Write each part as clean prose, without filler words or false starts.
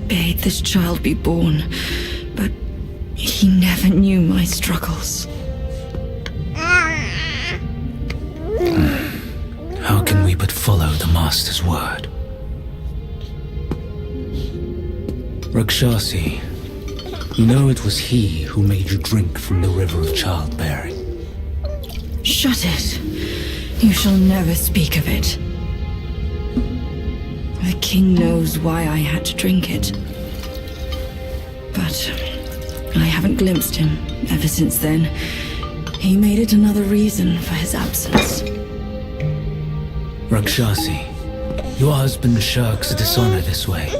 bade this child be born, but he never knew my struggles. How can we but follow the Master's word? Rakshasi, you know it was he who made you drink from the river of childbearing. Shut it. You shall never speak of it. The king knows why I had to drink it. But I haven't glimpsed him ever since then. He made it another reason for his absence. Rakshasi, your husband shirks a dishonor this way.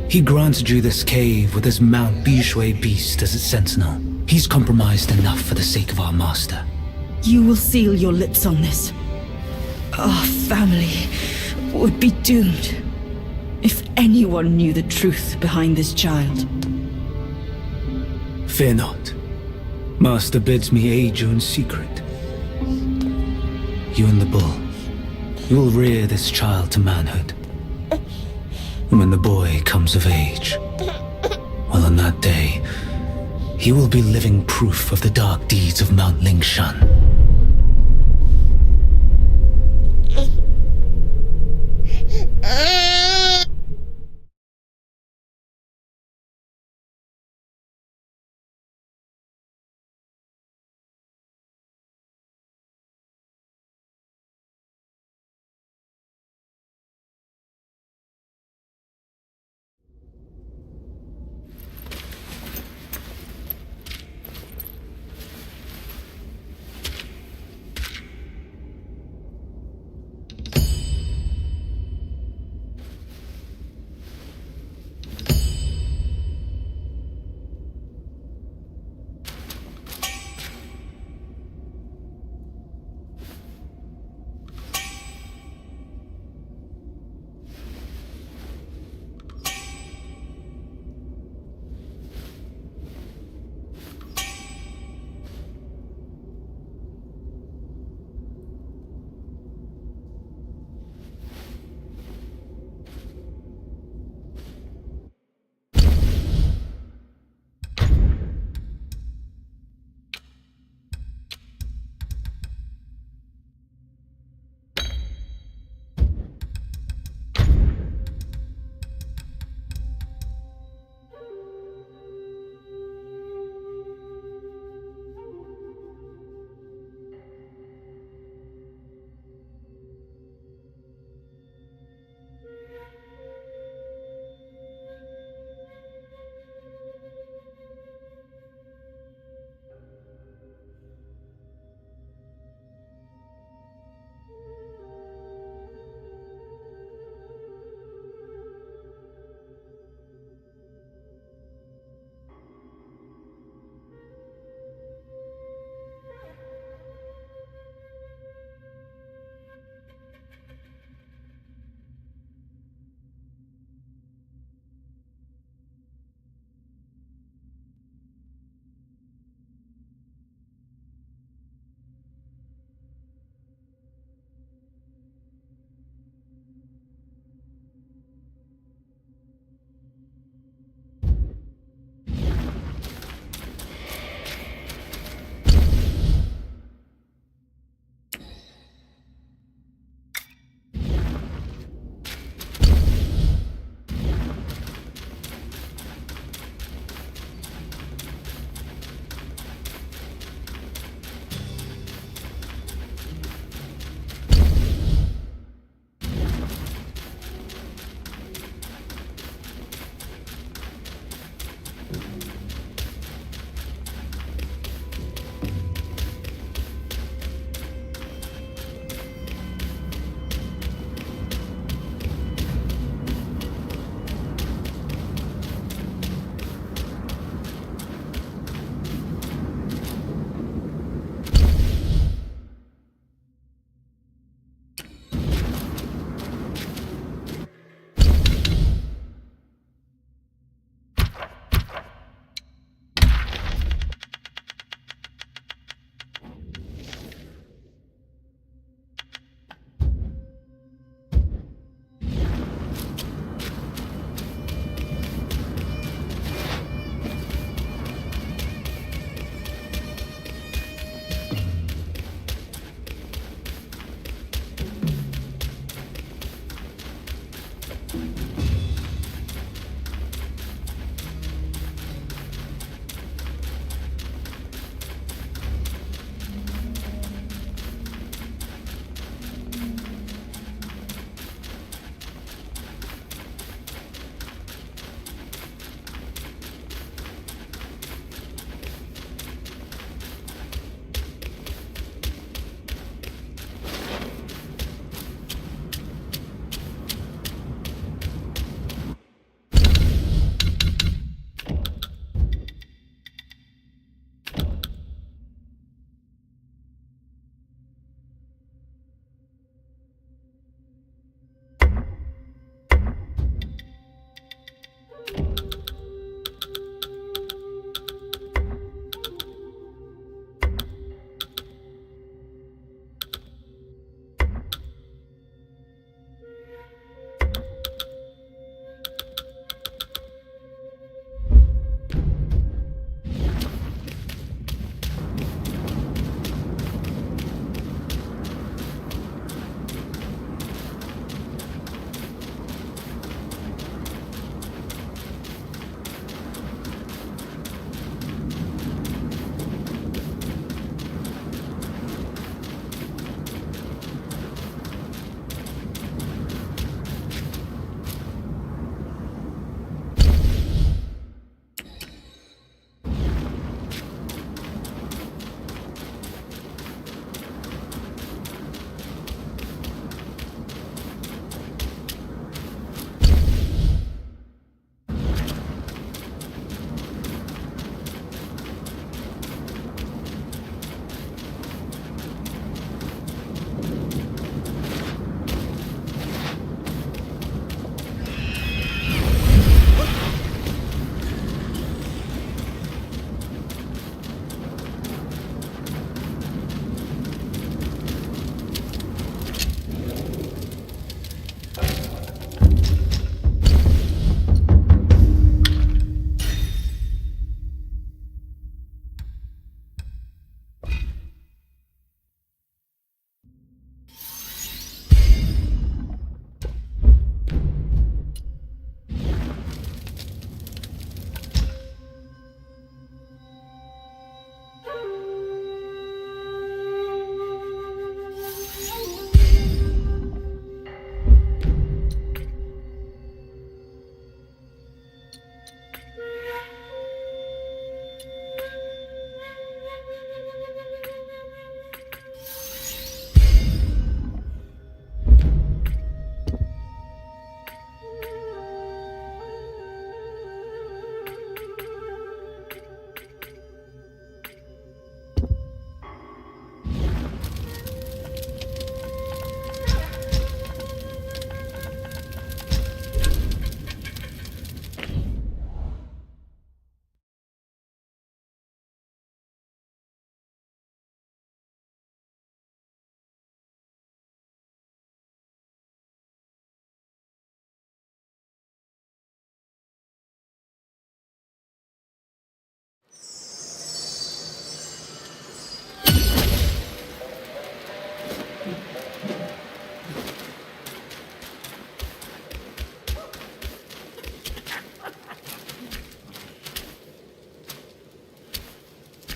He granted you this cave with his Mount Bishui beast as its sentinel. He's compromised enough for the sake of our master. You will seal your lips on this. Our family would be doomed if anyone knew the truth behind this child. Fear not. Master bids me aid you in secret. You and the bull, you will rear this child to manhood. And when the boy comes of age, well, on that day, he will be living proof of the dark deeds of Mount Lingshan.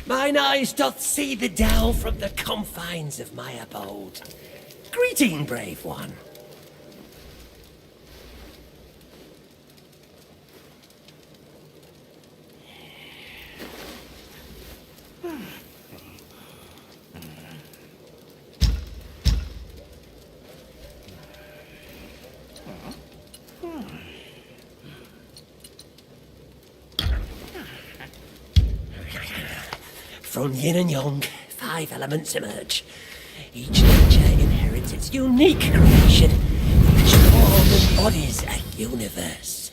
Mine eyes doth see the dell from the confines of my abode. Greeting, brave one. From yin and yang, 5 elements emerge. Each nature inherits its unique creation. Each form embodies a universe.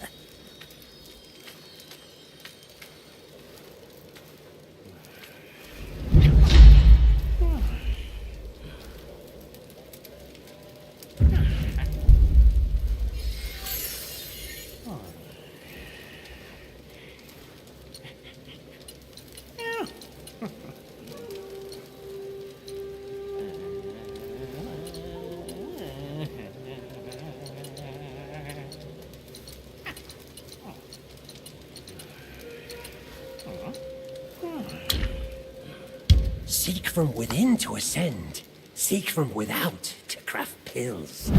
Seek from within to ascend. Seek from without to craft pills.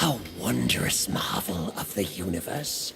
A wondrous marvel of the universe.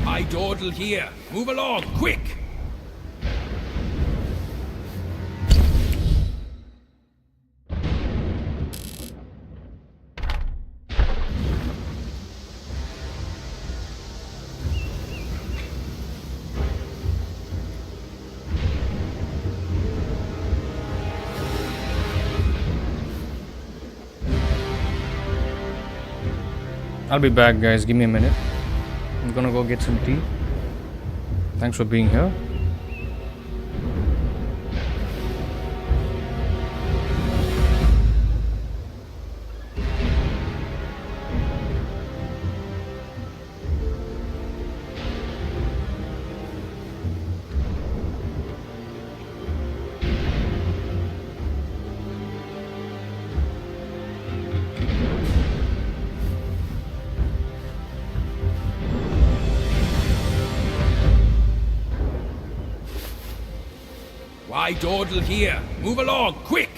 I dawdle here. Move along, quick! I'll be back, guys. Give me a minute. I'm gonna go get some tea. Thanks for being here. I dawdle here. Move along, quick!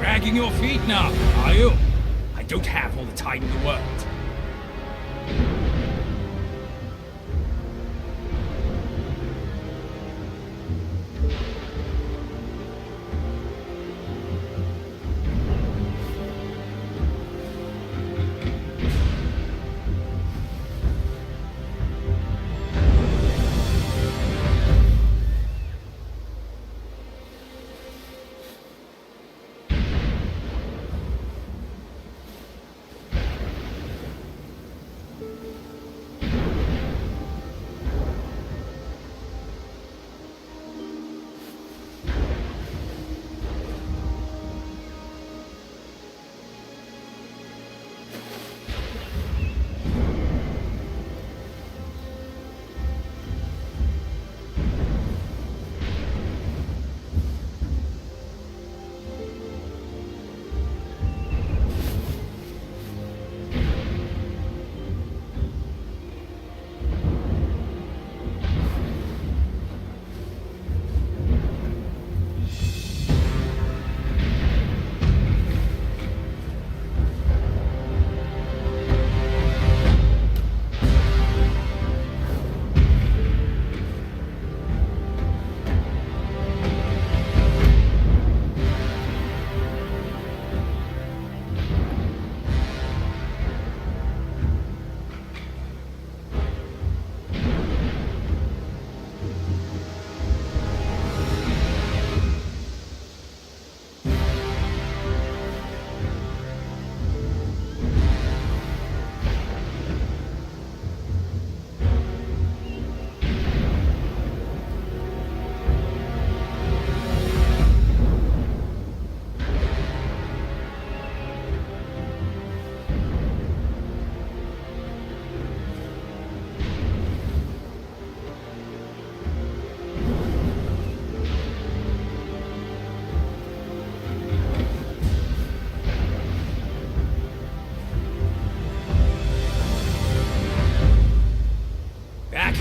dragging your feet now, are you? I don't have all the time in the world.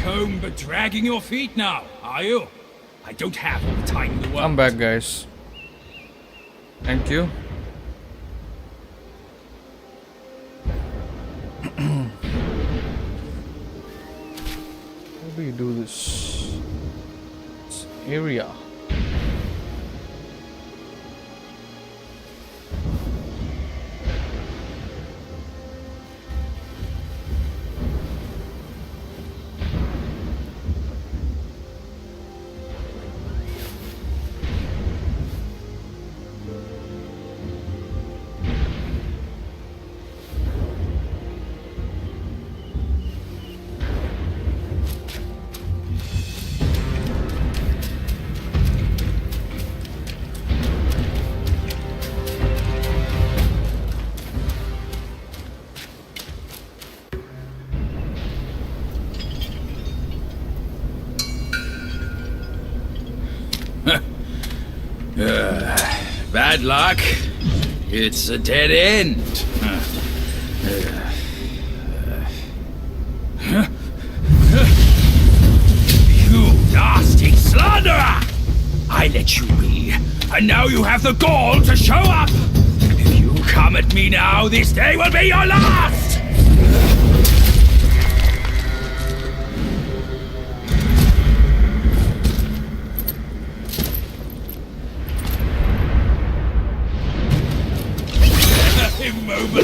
Home but dragging your feet now, are you? I don't have all the time in the world. I'm back, guys. Thank you. How do you do this? This area. Bad luck. It's a dead end. You nasty slanderer! I let you be, and now you have the gall to show up! If you come at me now, this day will be your last! Immobile!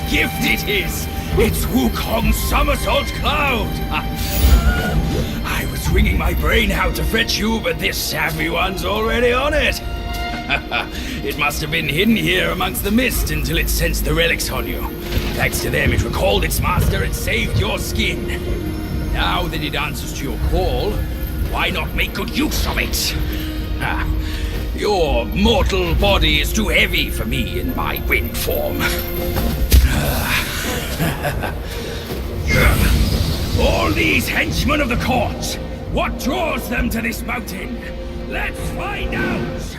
gift it is! It's Wukong's somersault cloud! I was wringing my brain how to fetch you, but this savvy one's already on it! It must have been hidden here amongst the mist until it sensed the relics on you. Thanks to them, it recalled its master and saved your skin. Now that it answers to your call, why not make good use of it? Your mortal body is too heavy for me in my wind form. All these henchmen of the court, what draws them to this mountain? Let's find out!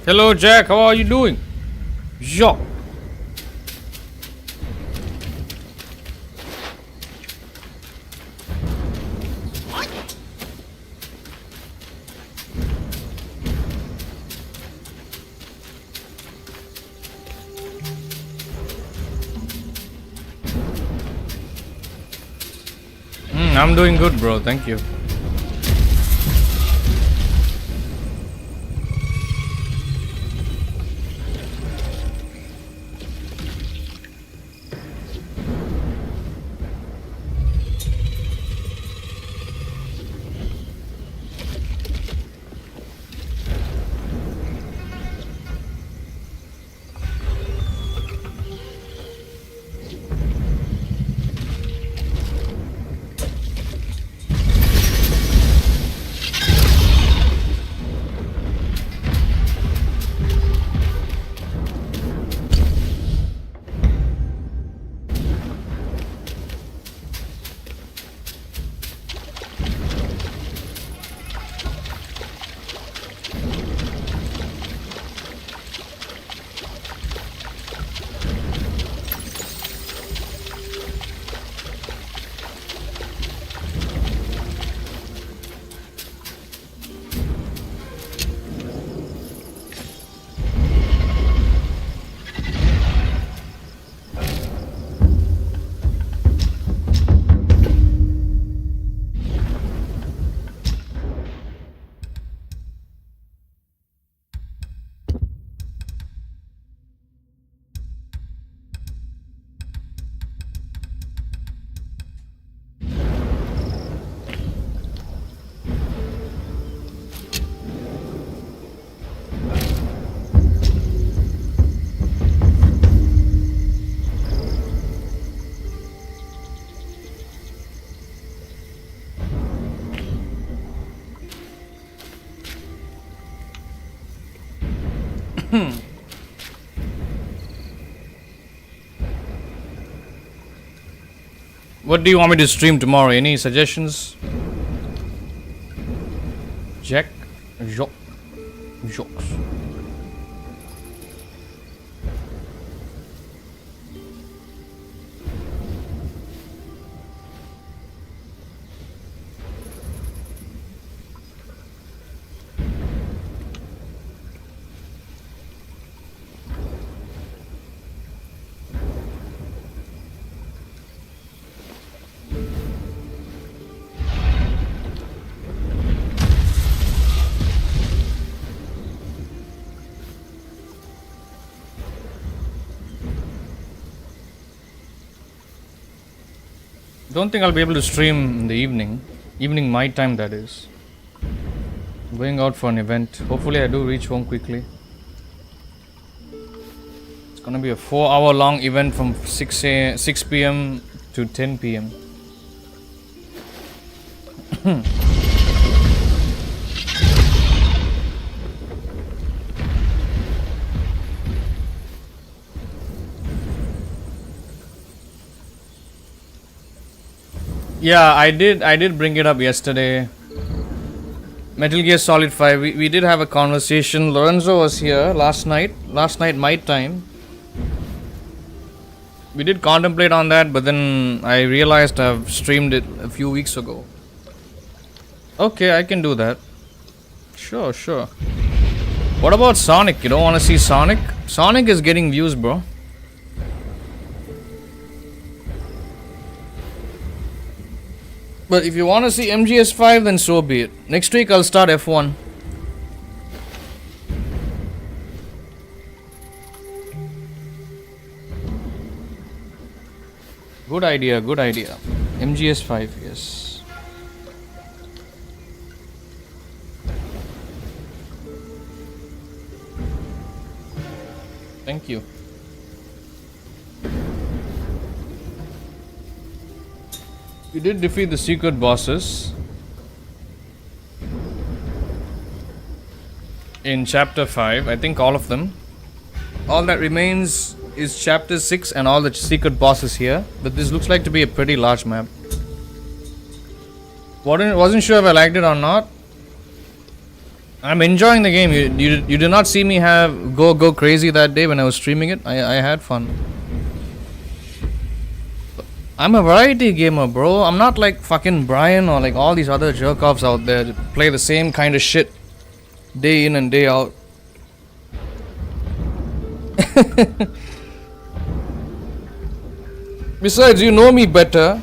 Hello, Jack. How are you doing? Yo. I'm doing good, bro. Thank you. What do you want me to stream tomorrow? Any suggestions? Jack? Jokes. Don't think I'll be able to stream in the evening. Evening my time, that is. I'm going out for an event. Hopefully I do reach home quickly. It's gonna be a 4-hour long event from 6 p.m. to 10 p.m. Yeah, I did bring it up yesterday. Metal Gear Solid 5. We did have a conversation. Lorenzo was here last night my time. We did contemplate on that, but then I realized I've streamed it a few weeks ago. Okay, I can do that. Sure. What about Sonic? You don't want to see Sonic? Sonic is getting views, bro. But if you want to see MGS5, then so be it. Next week I'll start F1. Good idea. MGS5, yes. Thank you. We did defeat the secret bosses in chapter 5. I think all of them. All that remains is chapter 6 and all the secret bosses here. But this looks like to be a pretty large map. Wasn't sure if I liked it or not. I'm enjoying the game. You did not see me go crazy that day when I was streaming it. I had fun. I'm a variety gamer, bro. I'm not like fucking Brian or like all these other jerk-offs out there that play the same kind of shit day in and day out. Besides, you know me better.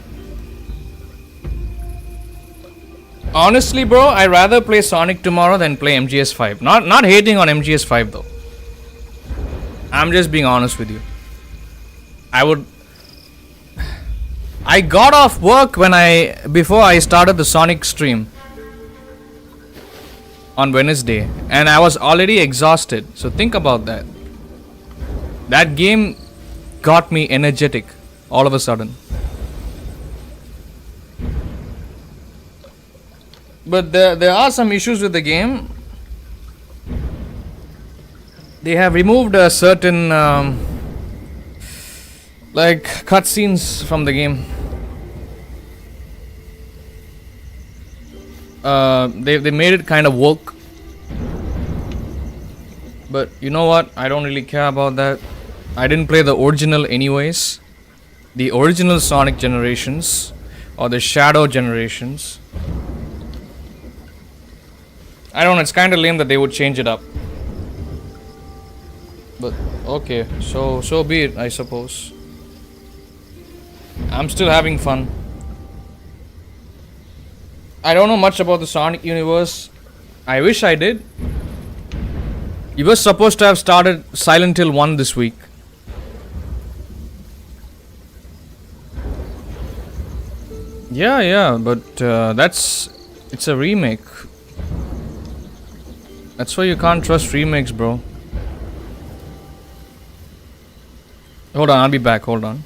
Honestly, bro, I rather play Sonic tomorrow than play MGS5. Not hating on MGS5 though. I'm just being honest with you. I got off work before I started the Sonic stream on Wednesday, and I was already exhausted. So think about that. That game got me energetic all of a sudden. But there are some issues with the game. They have removed a certain like cutscenes from the game. They made it kind of woke. But you know what? I don't really care about that. I didn't play the original anyways. The original Sonic generations or the Shadow generations. I don't know, it's kind of lame that they would change it up. But okay, so be it, I suppose. I'm still having fun. I don't know much about the Sonic universe. I wish I did. You were supposed to have started Silent Hill 1 this week. Yeah, but it's a remake. That's why you can't trust remakes, bro. Hold on, I'll be back. Hold on.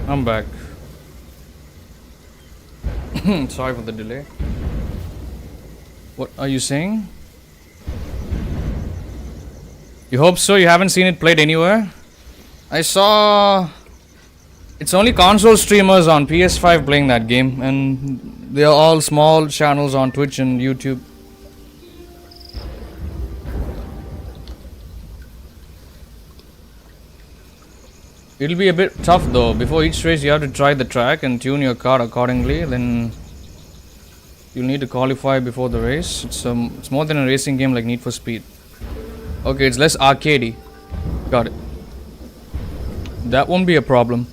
I'm back. Sorry for the delay. What are you saying? You hope so? You haven't seen it played anywhere? I saw it's only console streamers on PS5 playing that game, and they are all small channels on Twitch and YouTube. It'll be a bit tough though. Before each race you have to try the track and tune your car accordingly. Then you'll need to qualify before the race. It's more than a racing game like Need for Speed. Okay, it's less arcadey. Got it. That won't be a problem.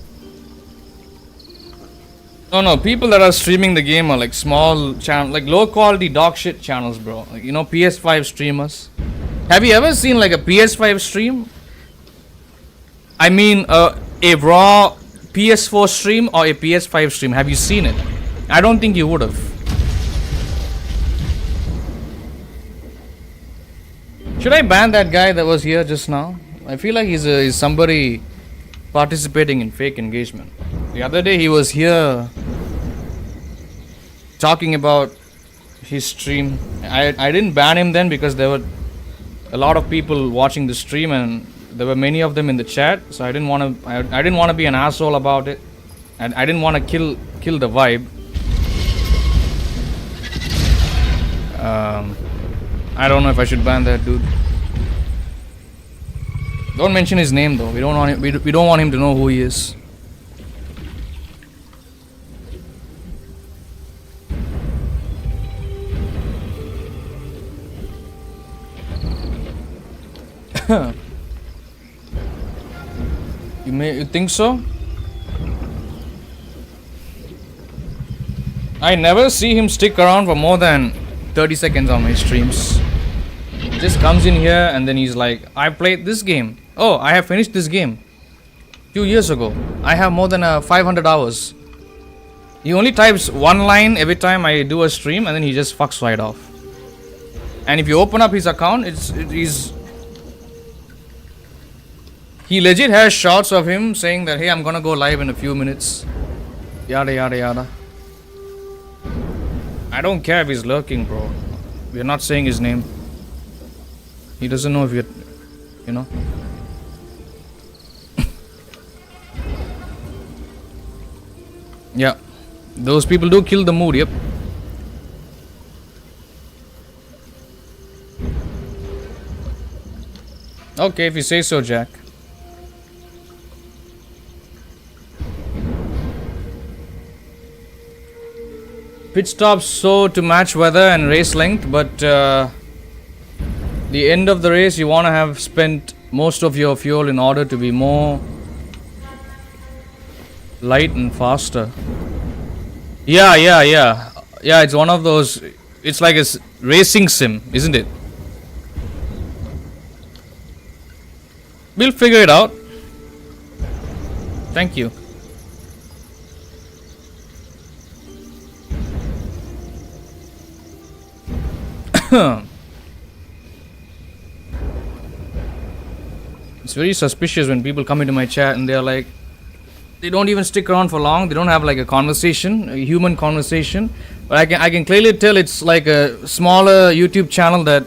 No, people that are streaming the game are like small channel, like low quality dog shit channels, bro. Like, you know, PS5 streamers. Have you ever seen like a PS5 stream? I mean, a raw PS4 stream or a PS5 stream. Have you seen it? I don't think you would have. Should I ban that guy that was here just now? I feel like he's somebody participating in fake engagement. The other day he was here talking about his stream. I didn't ban him then because there were a lot of people watching the stream and there were many of them in the chat, so I didn't want to be an asshole about it, and I didn't want to kill the vibe. I don't know if I should ban that dude. Don't mention his name though. We don't want him to know who he is. You think so? I never see him stick around for more than 30 seconds on my streams. He just comes in here and then he's like, I played this game. Oh, I have finished this game 2 years ago. I have more than 500 hours. He only types one line every time I do a stream and then he just fucks right off. And if you open up his account, he legit has shots of him saying that, hey, I'm gonna go live in a few minutes. Yada yada yada. I don't care if he's lurking, bro. We're not saying his name. He doesn't know if you're, you know. Yeah. Those people do kill the mood, yep. Okay, if you say so, Jack. Pit stops so to match weather and race length, but the end of the race you want to have spent most of your fuel in order to be more light and faster. Yeah, it's one of those. It's like a racing sim, isn't it? We'll figure it out. Thank you. It's very suspicious when people come into my chat and they're like, they don't even stick around for long. They don't have like a conversation, a human conversation. But I can clearly tell it's like a smaller YouTube channel that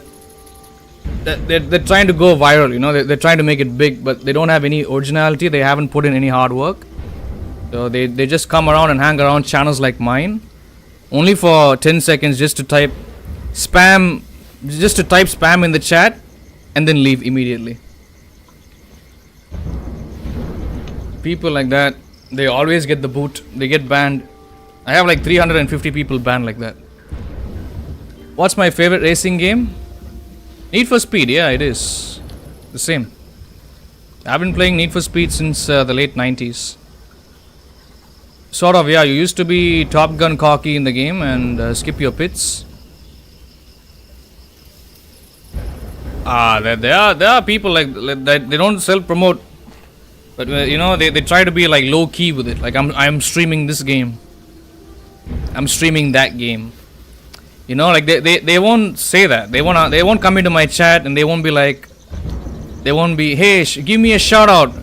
they're trying to go viral. You know, they're trying to make it big, but they don't have any originality. They haven't put in any hard work. So they just come around and hang around channels like mine, only for 10 seconds just to type spam in the chat and then leave immediately. People like that, they always get the boot. They get banned. I have like 350 people banned like that. What's my favorite racing game? Need for Speed. Yeah, it is the same. I've been playing Need for Speed since the late 90s. Sort of, yeah. You used to be Top Gun cocky in the game and skip your pits. There are people like that. They don't self-promote, but you know, they try to be like low key with it. Like I'm streaming this game. I'm streaming that game. You know, like they won't say that. They won't come into my chat and they won't be hey, give me a shout out.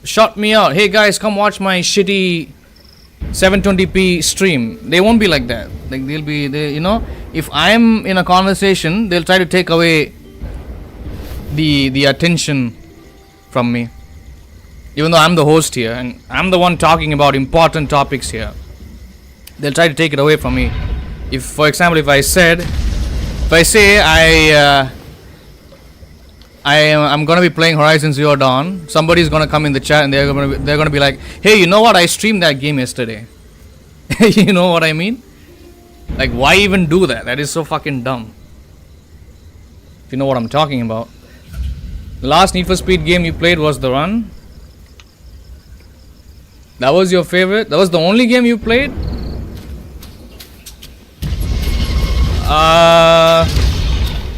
Shout me out. Hey guys, come watch my shitty 720p stream. They won't be like that. Like you know, if I'm in a conversation, they'll try to take away the attention from me, even though I'm the host here and I'm the one talking about important topics here. They'll try to take it away from me. If, for example, if I say I'm gonna be playing Horizon Zero Dawn, somebody's gonna come in the chat and they're gonna be like, hey, you know what, I streamed that game yesterday. You know what I mean? Like, why even do that? That is so fucking dumb. If you know what I'm talking about. The last Need for Speed game you played was The Run. That was your favorite? That was the only game you played?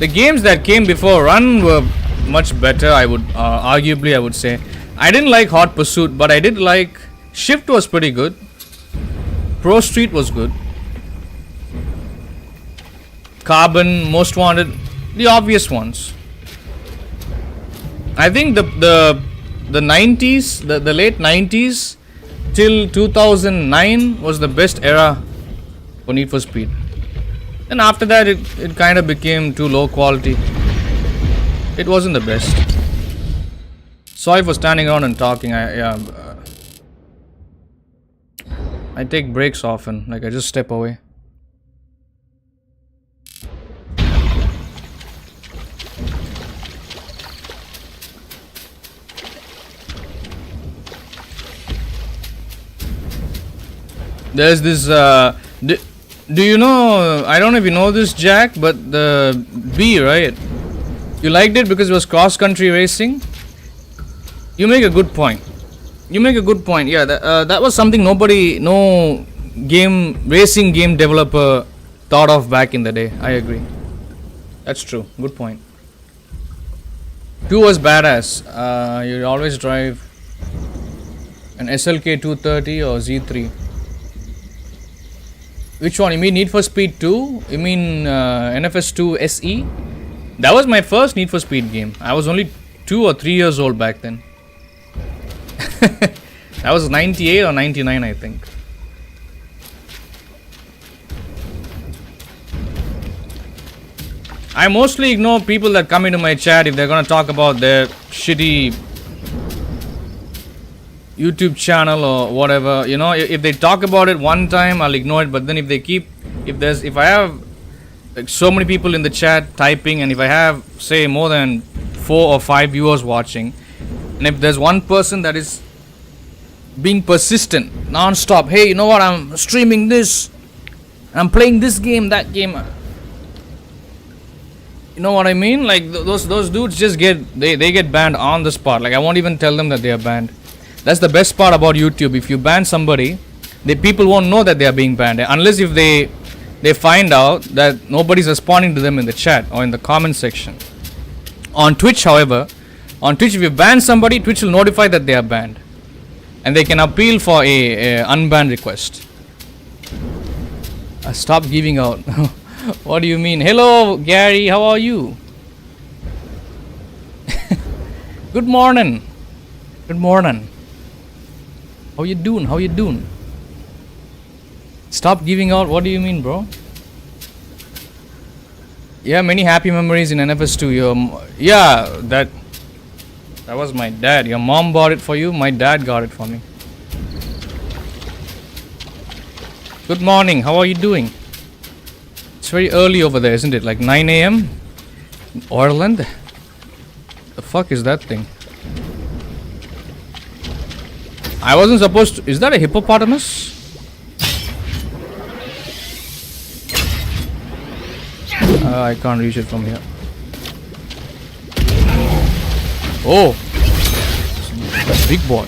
The games that came before Run were much better, I would arguably I would say. I didn't like Hot Pursuit, but I did like Shift was pretty good. Pro Street was good. Carbon, Most Wanted, the obvious ones. I think the 90s, the late 90s till 2009 was the best era for Need for Speed. And after that it kind of became too low quality. It wasn't the best. Sorry for standing around and talking. I take breaks often, like I just step away. There's this do you know, I don't know if you know this, Jack, but the B, right? You liked it because it was cross-country racing? You make a good point. Yeah, that was something no racing game developer thought of back in the day. I agree. That's true. Good point. 2 was badass. You always drive an SLK 230 or Z3. Which one? You mean Need for Speed 2? You mean NFS 2 SE? That was my first Need for Speed game. I was only 2 or 3 years old back then. That was 98 or 99, I think. I mostly ignore people that come into my chat if they're gonna talk about their shitty YouTube channel or whatever, you know. If they talk about it one time, I'll ignore it. But then if I have like so many people in the chat typing, and if I have say more than 4 or 5 viewers watching, and if there's one person that is being persistent non-stop, hey, you know what, I'm streaming this, I'm playing this game, that game, you know what I mean? Like those dudes just they get banned on the spot. Like I won't even tell them that they are banned. That's the best part about YouTube. If you ban somebody, the people won't know that they are being banned unless if they find out that nobody's responding to them in the chat or in the comment section. On Twitch, however, if you ban somebody, Twitch will notify that they are banned, and they can appeal for a unban request. Stop giving out. What do you mean? Hello, Gary. How are you? Good morning. Good morning. How you doing? Stop giving out. What do you mean, bro? Yeah, many happy memories in NFS2. Yeah, that was my dad. Your mom bought it for you. My dad got it for me. Good morning. How are you doing? It's very early over there, isn't it? Like 9 a.m. Ireland. The fuck is that thing? I wasn't supposed to. Is that a hippopotamus? I can't reach it from here. Oh, big boy.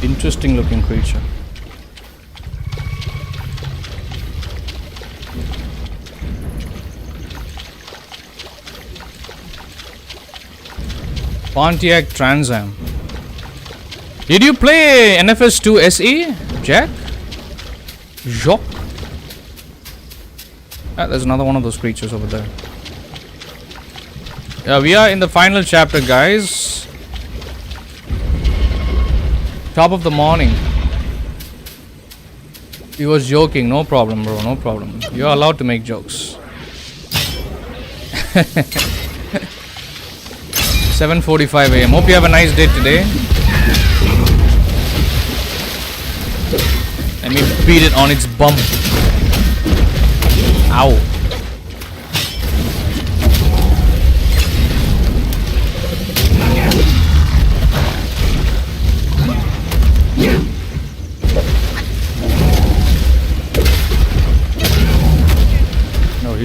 Interesting looking creature. Pontiac Trans Am. Did you play NFS2 SE, Jack? Jock? There's another one of those creatures over there. We are in the final chapter, guys. Top of the morning. He was joking. No problem, bro. No problem. You're allowed to make jokes. 7:45 a.m. Hope you have a nice day today. Let me beat it on its bum. Ow.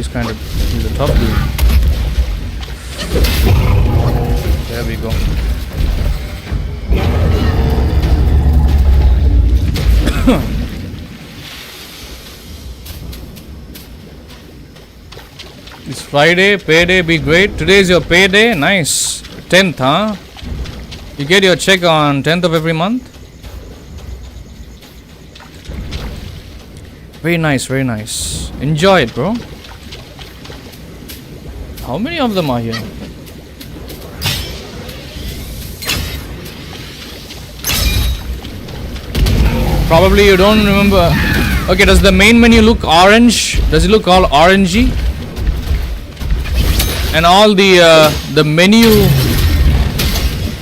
he's a tough dude. There we go. It's Friday, payday be great. Today is your payday, nice. 10th, huh? You get your check on 10th of every month? Very nice, very nice. Enjoy it, bro. How many of them are here? Probably you don't remember. Okay, does the main menu look orange? Does it look all orangey? And all the menu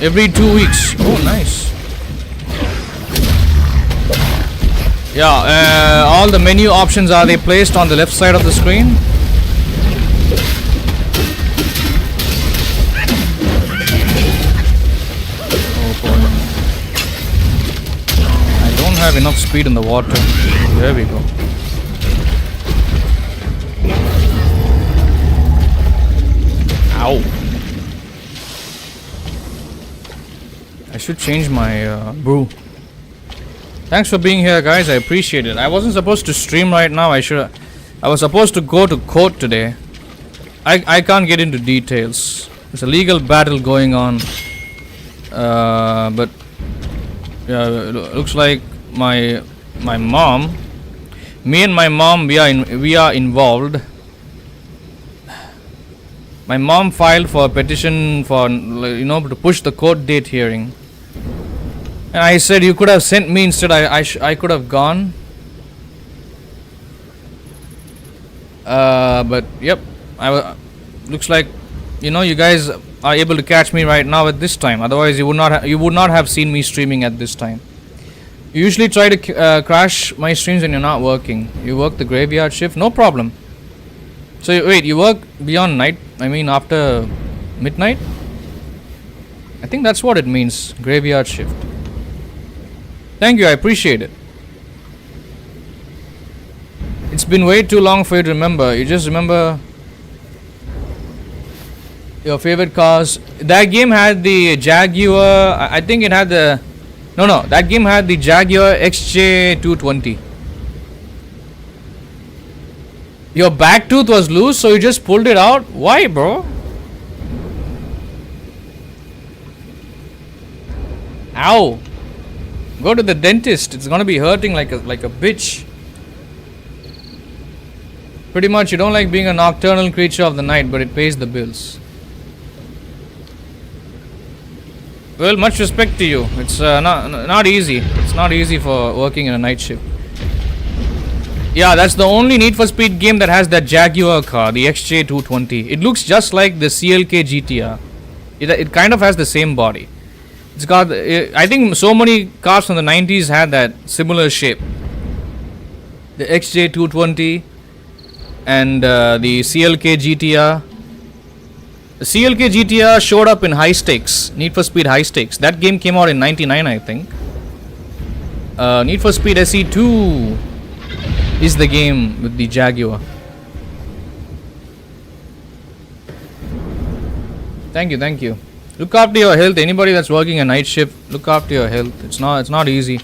every 2 weeks. Oh, nice. Yeah, all the menu options, are they placed on the left side of the screen? Oh boy. I don't have enough speed in the water. There we go. Ow. I should change my brew. Thanks for being here, guys. I appreciate it. I wasn't supposed to stream right now. I was supposed to go to court today. I can't get into details. There's a legal battle going on. But yeah, it looks like my mom, me and my mom, we are involved. My mom filed for a petition for, to push the court date hearing. And I said, you could have sent me instead. I could have gone. But yep, looks like you guys are able to catch me right now at this time. Otherwise, you would not have seen me streaming at this time. You usually try to crash my streams when you're not working. You work the graveyard shift, no problem. So wait, you work beyond night? I mean, after midnight? I think that's what it means, graveyard shift. Thank you, I appreciate it. It's been way too long for you to remember. You just remember your favorite cars. That game had the Jaguar. I think it had the... No, that game had the Jaguar XJ220. Your back tooth was loose, so you just pulled it out? Why, bro? Ow. Go to the dentist. It's gonna be hurting like a bitch. Pretty much, you don't like being a nocturnal creature of the night, but it pays the bills. Well, much respect to you. It's not easy. It's not easy for working in a night shift. Yeah, that's the only Need for Speed game that has that Jaguar car, the XJ220. It looks just like the CLK GTR. It kind of has the same body. It's got, I think so many cars from the 90s had that similar shape. The XJ220 and the CLK GTR. The CLK GTR showed up in High Stakes, Need for Speed High Stakes. That game came out in 99, I think. Need for Speed SE2 is the game with the Jaguar. Thank you. Look after your health. Anybody that's working a night shift, look after your health. It's not easy.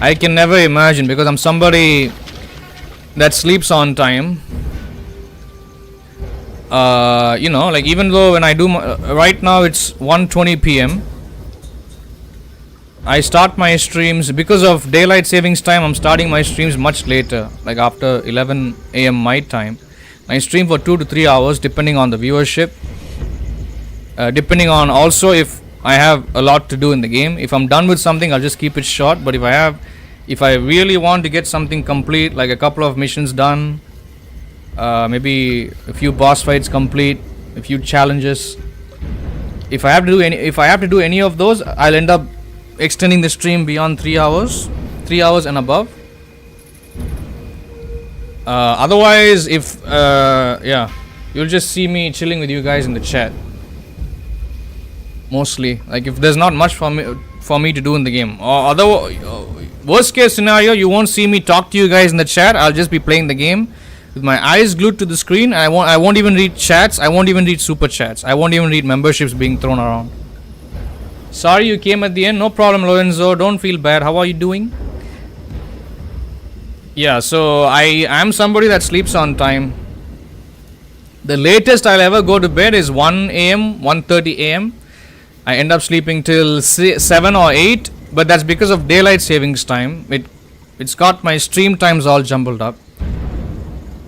I can never imagine, because I'm somebody that sleeps on time. Like even though when I do right now it's 1:20 p.m. I start my streams because of daylight savings time. I'm starting my streams much later, like after 11 a.m. my time. I stream for 2 to 3 hours depending on the viewership. Depending on also if I have a lot to do in the game. If I'm done with something, I'll just keep it short. But if I really want to get something complete, like a couple of missions done, maybe a few boss fights complete, a few challenges. If I have to do any of those, I'll end up extending the stream beyond 3 hours and above. Otherwise, if you'll just see me chilling with you guys in the chat. Mostly, like if there's not much for me to do in the game, or worst case scenario, you won't see me talk to you guys in the chat. I'll just be playing the game. with my eyes glued to the screen. I won't even read chats. I won't even read super chats. I won't even read memberships being thrown around. Sorry you came at the end. No problem, Lorenzo. Don't feel bad. How are you doing? Yeah, so I am somebody that sleeps on time. The latest I'll ever go to bed is 1 a.m., 1:30 a.m. I end up sleeping till 7 or 8, but that's because of daylight savings time. It's got my stream times all jumbled up.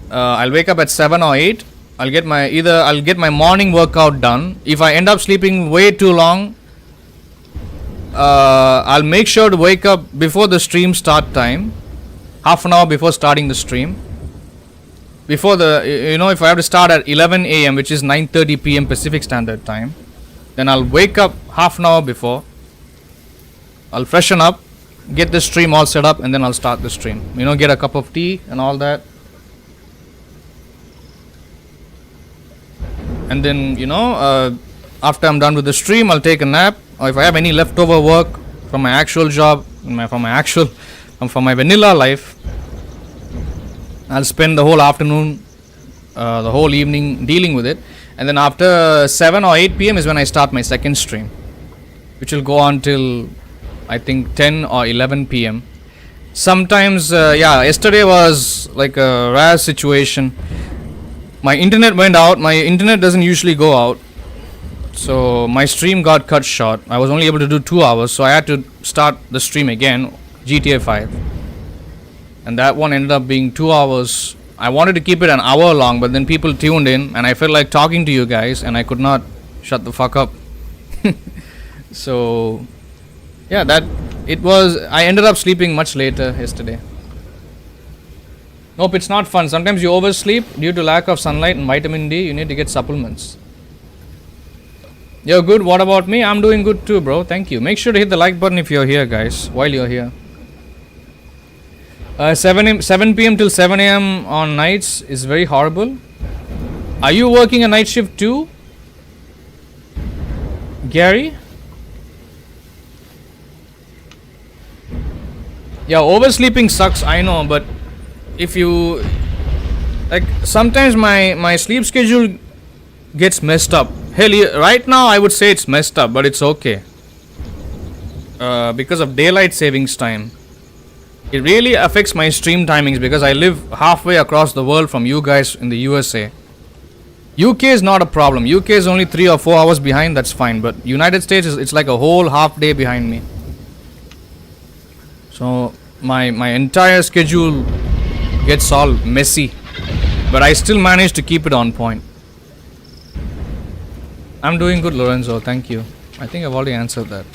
I'll wake up at 7 or 8. I'll get my morning workout done. If I end up sleeping way too long, I'll make sure to wake up before the stream start time, half an hour before starting the stream. Before if I have to start at 11 a.m., which is 9:30 p.m. Pacific Standard Time, then I'll wake up half an hour before. I'll freshen up, get the stream all set up, and then I'll start the stream. Get a cup of tea and all that. And then, after I'm done with the stream, I'll take a nap. Or if I have any leftover work from my actual job, from my vanilla life, I'll spend the whole afternoon, the whole evening dealing with it. And then after 7 or 8 p.m. is when I start my second stream, which will go on till, I think, 10 or 11 p.m. Sometimes, yesterday was like a rare situation. My internet went out. My internet doesn't usually go out. So my stream got cut short. I was only able to do 2 hours, so I had to start the stream again, GTA 5. And that one ended up being 2 hours. I wanted to keep it an hour long, but then people tuned in and I felt like talking to you guys and I could not shut the fuck up. So yeah, I ended up sleeping much later yesterday. Nope, it's not fun. Sometimes you oversleep due to lack of sunlight and vitamin D. You need to get supplements. You're good. What about me? I'm doing good too, bro. Thank you. Make sure to hit the like button if you're here, guys, while you're here. 7 p.m. till 7 a.m. on nights is very horrible. Are you working a night shift too, Gary? Yeah, oversleeping sucks, I know, but if you sometimes my sleep schedule gets messed up. Hell, right now I would say it's messed up, but it's okay because of daylight savings time. It really affects my stream timings because I live halfway across the world from you guys in the USA. UK is not a problem. UK is only 3 or 4 hours behind. That's fine, but United States it's like a whole half day behind me. So my entire schedule gets all messy, but I still manage to keep it on point. I'm doing good, Lorenzo. Thank you. I think I've already answered that.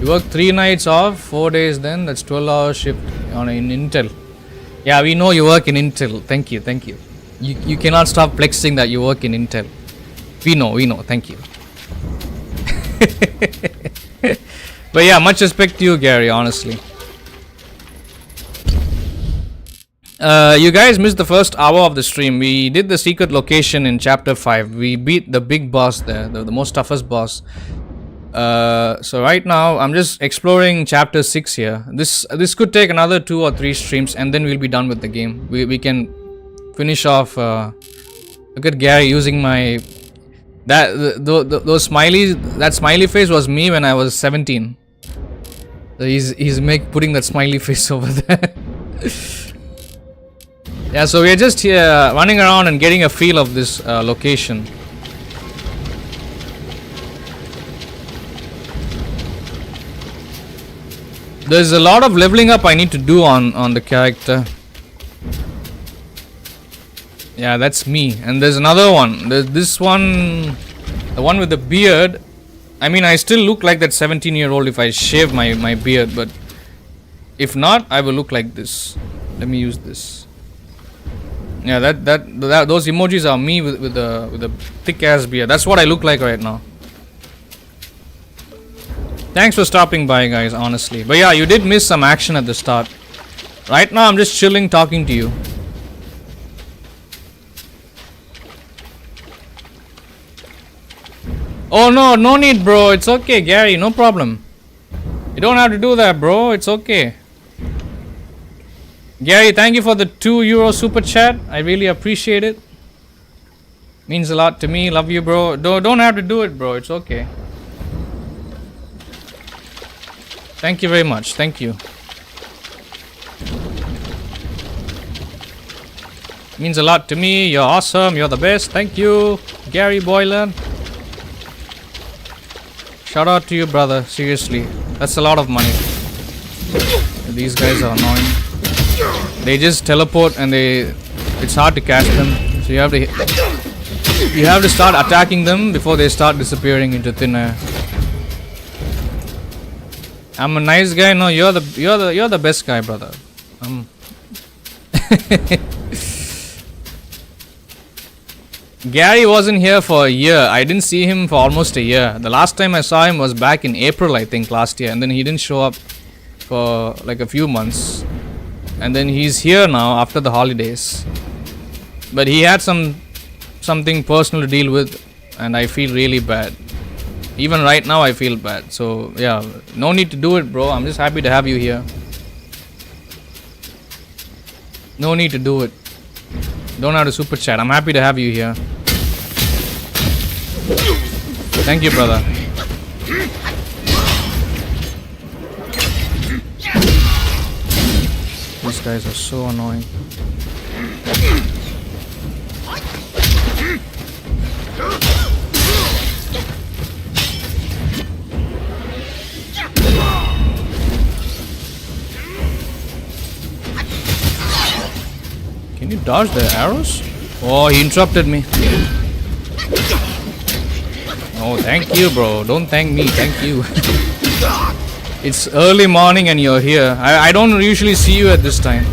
You work 3 nights off, 4 days then. That's 12-hour shift in Intel. Yeah, we know you work in Intel. Thank you. You cannot stop flexing that you work in Intel. We know. Thank you. But yeah, much respect to you, Gary, honestly. You guys missed the first hour of the stream. We did the secret location in chapter 5. We beat the big boss there, the most toughest boss. So right now I'm just exploring chapter 6 here. This could take another 2 or 3 streams and then we'll be done with the game. We can finish off. Look at Gary using my those smileys. That smiley face was me when I was 17. So he's putting that smiley face over there. Yeah, so we're just here running around and getting a feel of this location. There's a lot of leveling up I need to do on the character. Yeah, that's me. And there's another one. There's this one, the one with the beard. I mean, I still look like that 17-year-old if I shave my beard, but if not, I will look like this. Let me use this. Yeah, those emojis are me with a thick ass beard. That's what I look like right now. Thanks for stopping by, guys, honestly. But yeah, you did miss some action at the start. Right now, I'm just chilling talking to you. Oh, no need, bro. It's okay, Gary. No problem. You don't have to do that, bro. It's okay. Gary, thank you for the €2 super chat. I really appreciate it. Means a lot to me. Love you, bro. Don't have to do it, bro. It's okay. Thank you very much. Thank you. Means a lot to me. You're awesome. You're the best. Thank you, Gary Boylan. Shout out to you, brother. Seriously, that's a lot of money. These guys are annoying. They just teleport and it's hard to catch them. So you have to start attacking them before they start disappearing into thin air. I'm a nice guy. No, you're the best guy, brother. Gary wasn't here for a year. I didn't see him for almost a year. The last time I saw him was back in April, I think, last year. And then he didn't show up for like a few months. And then he's here now after the holidays. But he had something personal to deal with. And I feel really bad. Even right now I feel bad. So yeah, no need to do it, bro. I'm just happy to have you here. No need to do it. Don't have to super chat. I'm happy to have you here. Thank you, brother. These guys are so annoying. Can you dodge the arrows? Oh, he interrupted me. Oh, thank you, bro. Don't thank me. Thank you. It's early morning and you're here. I don't usually see you at this time.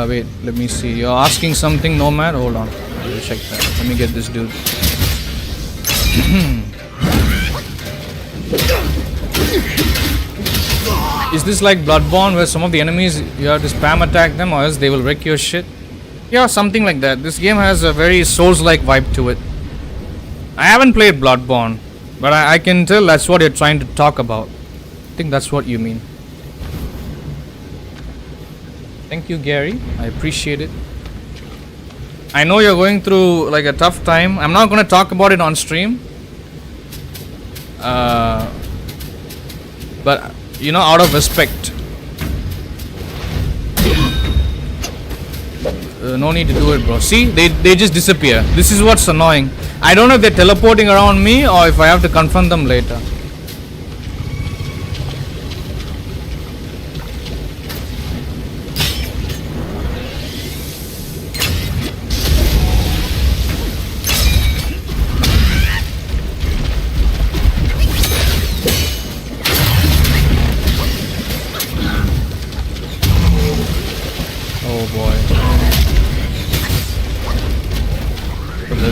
Wait. Let me see. You're asking something, Nomad? Hold on. Let me check that. Let me get this dude. Is this like Bloodborne where some of the enemies you have to spam attack them or else they will wreck your shit? Yeah, something like that. This game has a very Souls-like vibe to it. I haven't played Bloodborne, but I can tell that's what you're trying to talk about. I think that's what you mean. Thank you, Gary. I appreciate it. I know you're going through like a tough time. I'm not going to talk about it on stream. But you know, out of respect, no need to do it, bro. See, they just disappear. This is what's annoying. I don't know if they're teleporting around me or if I have to confront them later.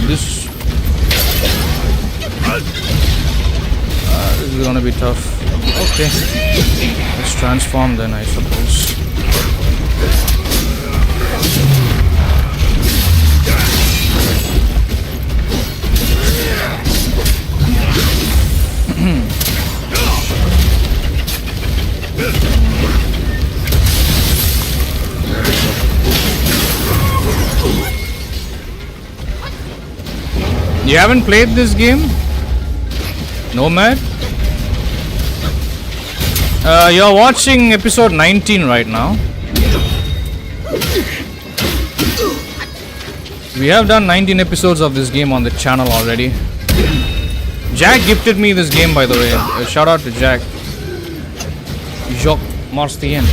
This is gonna be tough. Okay, let's transform then, I suppose. You haven't played this game? Nomad? You're watching episode 19 right now. We have done 19 episodes of this game on the channel already. Jack gifted me this game, by the way. Shout out to Jack. Jacques Marstien.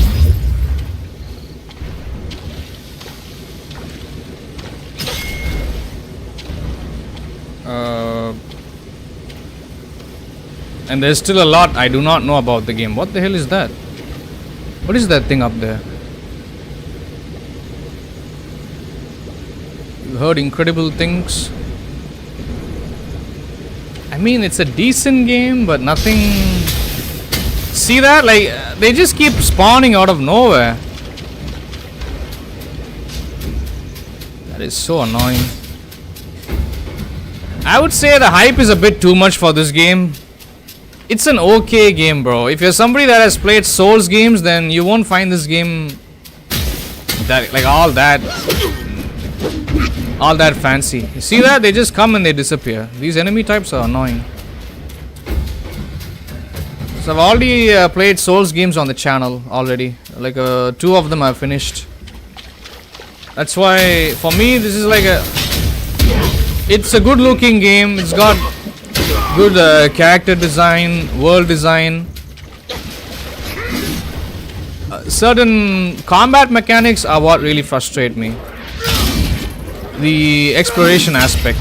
And there's still a lot I do not know about the game. What the hell is that? What is that thing up there? You heard incredible things. I mean, it's a decent game, but nothing. See that? Like, they just keep spawning out of nowhere. That is so annoying. I would say the hype is a bit too much for this game. It's an okay game, bro. If you're somebody that has played Souls games, then you won't find this game that like all that fancy. You see that? They just come and they disappear. These enemy types are annoying. So I've already played Souls games on the channel already. Like 2 of them I've finished. That's why for me this is like it's a good looking game. It's got good character design, world design. Certain combat mechanics are what really frustrate me. The exploration aspect.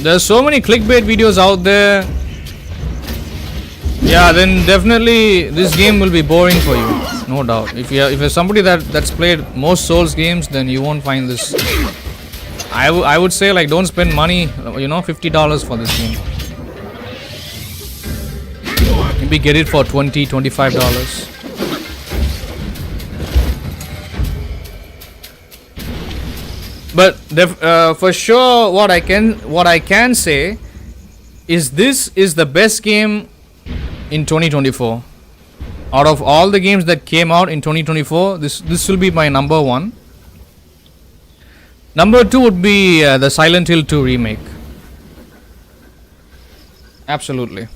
There's so many clickbait videos out there. Yeah, then definitely this game will be boring for you, no doubt. If you're somebody that's played most Souls games, then you won't find this. I would say like don't spend money, $50 for this game. Maybe get it for $20-$25. But for sure, what I can say is this is the best game in 2024. Out of all the games that came out in 2024, this will be my number 1. Number 2 would be the Silent Hill 2 remake. Absolutely.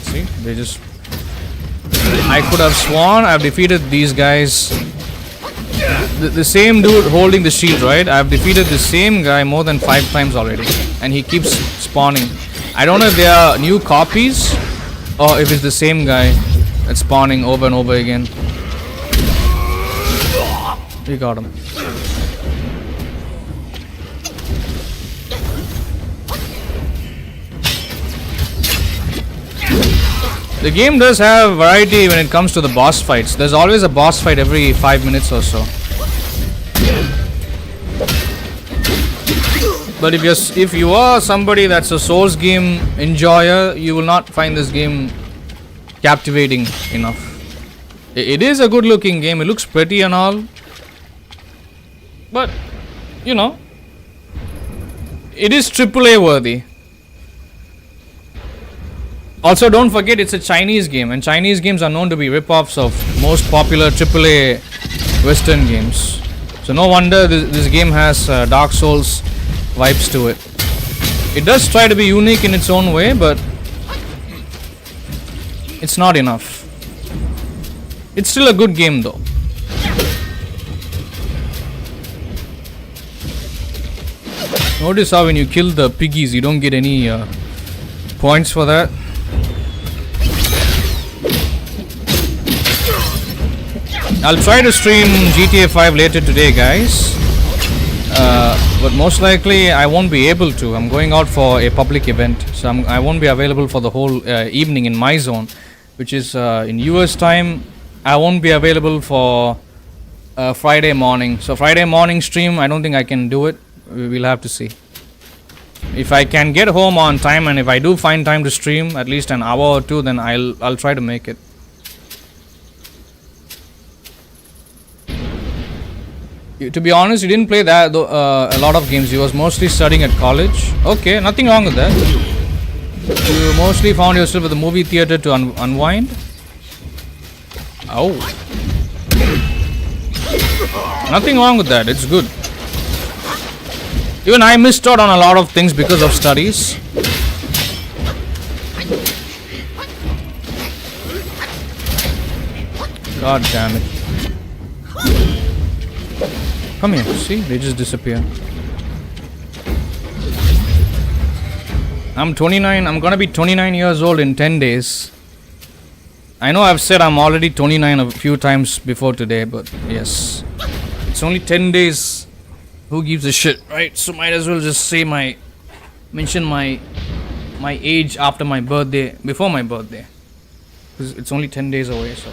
See, they just. I could have sworn I've defeated these guys. The same dude holding the shield, right? I've defeated the same guy more than 5 times already. And he keeps spawning. I don't know if they are new copies or if it's the same guy that's spawning over and over again. We got him. The game does have variety when it comes to the boss fights. There's always a boss fight every 5 minutes or so. But if you are somebody that's a Souls game enjoyer, you will not find this game captivating enough. It is a good looking game. It looks pretty and all. But, it is AAA worthy. Also, don't forget it's a Chinese game, and Chinese games are known to be rip-offs of most popular AAA Western games. So no wonder this game has Dark Souls vibes to it. It does try to be unique in its own way, but it's not enough. It's still a good game though. Notice how when you kill the piggies, you don't get any points for that. I'll try to stream GTA 5 later today, guys. But most likely I won't be able to. I'm going out for a public event, so I won't be available for the whole evening in my zone, which is in US time. I won't be available for Friday morning. So Friday morning stream, I don't think I can do it. We'll have to see. If I can get home on time, and if I do find time to stream at least an hour or 2, then I'll try to make it. To be honest, you didn't play that a lot of games. You was mostly studying at college. Okay, nothing wrong with that. You mostly found yourself at the movie theater to unwind. Oh, nothing wrong with that. It's good. Even I missed out on a lot of things because of studies. God damn it. Come here, see? They just disappear. I'm 29. I'm gonna be 29 years old in 10 days. I know I've said I'm already 29 a few times before today, but yes. It's only 10 days. Who gives a shit, right? So might as well just say mention my age after my birthday, before my birthday. Because it's only 10 days away, so.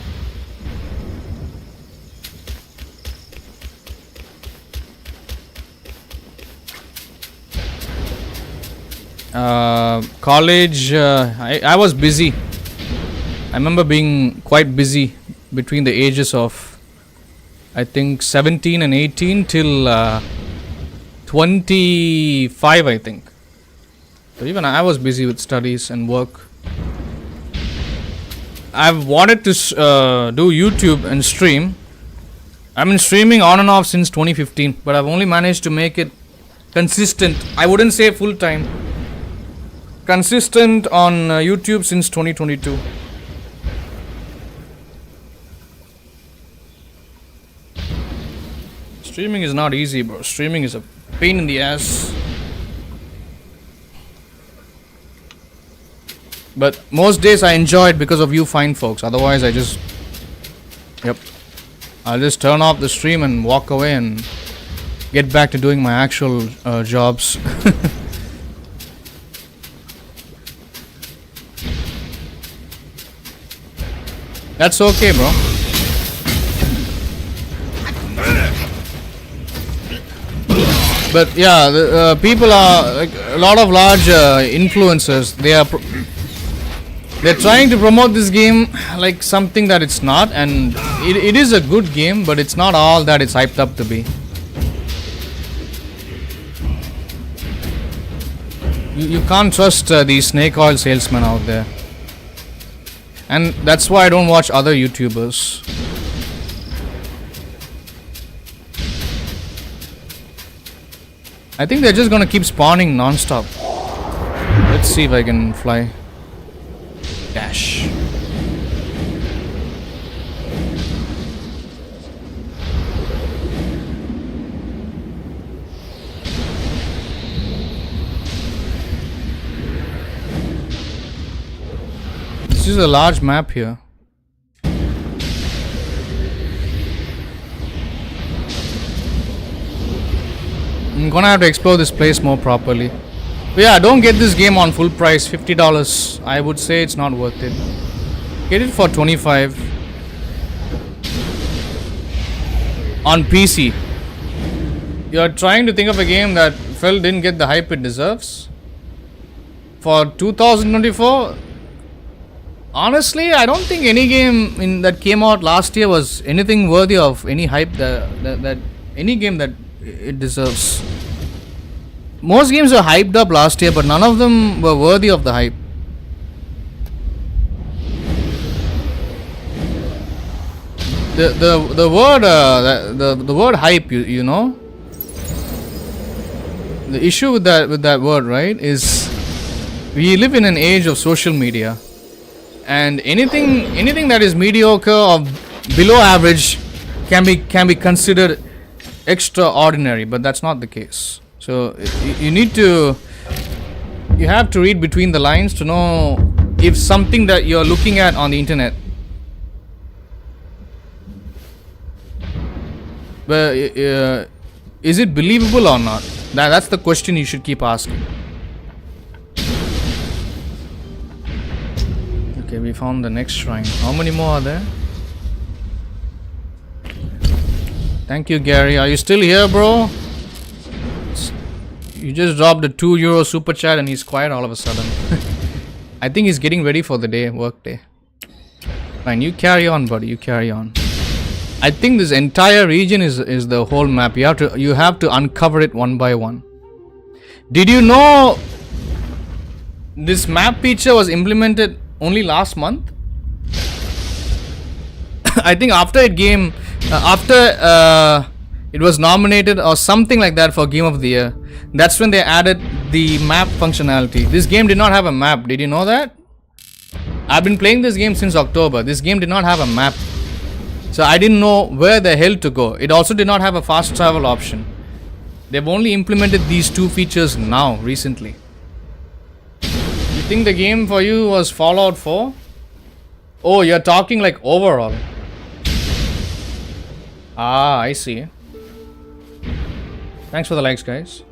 College, I was busy. I remember being quite busy between the ages of I think 17 and 18 till 25, I think. So even I was busy with studies and work. I've wanted to do YouTube and stream. I've been streaming on and off since 2015, but I've only managed to make it consistent. I wouldn't say full time. Consistent on YouTube since 2022. Streaming is not easy, bro. Streaming is a pain in the ass. But most days I enjoy it because of you fine folks. Otherwise I just... Yep. I'll just turn off the stream and walk away and get back to doing my actual jobs. That's okay, bro. But yeah, the people are like a lot of large influencers. They're trying to promote this game like something that it's not, and it is a good game, but it's not all that it's hyped up to be. You can't trust these snake oil salesmen out there. And that's why I don't watch other YouTubers. I think they're just gonna keep spawning non-stop. Let's see if I can fly. Dash. This is a large map here. I'm gonna have to explore this place more properly. But yeah, don't get this game on full price, $50. I would say it's not worth it. Get it for $25 on PC. You're trying to think of a game that didn't get the hype it deserves. For 2024, honestly, I don't think any game that came out last year was anything worthy of any hype that any game that it deserves. Most games were hyped up last year, but none of them were worthy of the hype. The word hype, you know, the issue with that word, right, is we live in an age of social media, and anything that is mediocre or below average can be considered extraordinary, but that's not the case. So you have to read between the lines to know if something that you're looking at on the internet, but is it believable or not? That's the question you should keep asking. Okay, we found the next shrine. How many more are there? Thank you, Gary. Are you still here, bro? You just dropped a €2 super chat and he's quiet all of a sudden. I think he's getting ready for the work day. Fine, you carry on, buddy. You carry on. I think this entire region is the whole map. You have to uncover it one by one. Did you know this map feature was implemented only last month? I think after it was nominated or something like that for Game of the Year. That's when they added the map functionality. This game did not have a map. Did you know that? I've been playing this game since October. This game did not have a map. So I didn't know where the hell to go. It also did not have a fast travel option. They've only implemented these two features now, recently. You think the game for you was Fallout 4? Oh, you're talking like overall. Ah, I see. Thanks for the likes, guys.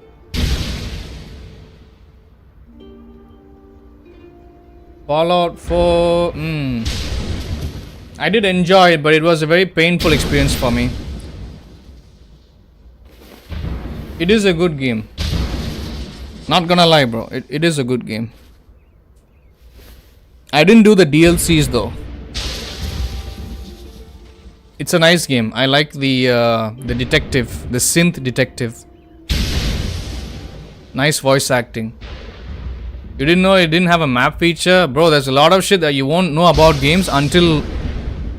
Fallout 4. I did enjoy it, but it was a very painful experience for me. It is a good game. Not gonna lie, bro. It is a good game. I didn't do the DLCs though. It's a nice game. I like the detective, the synth detective. Nice voice acting. You didn't know it didn't have a map feature? Bro, there's a lot of shit that you won't know about games until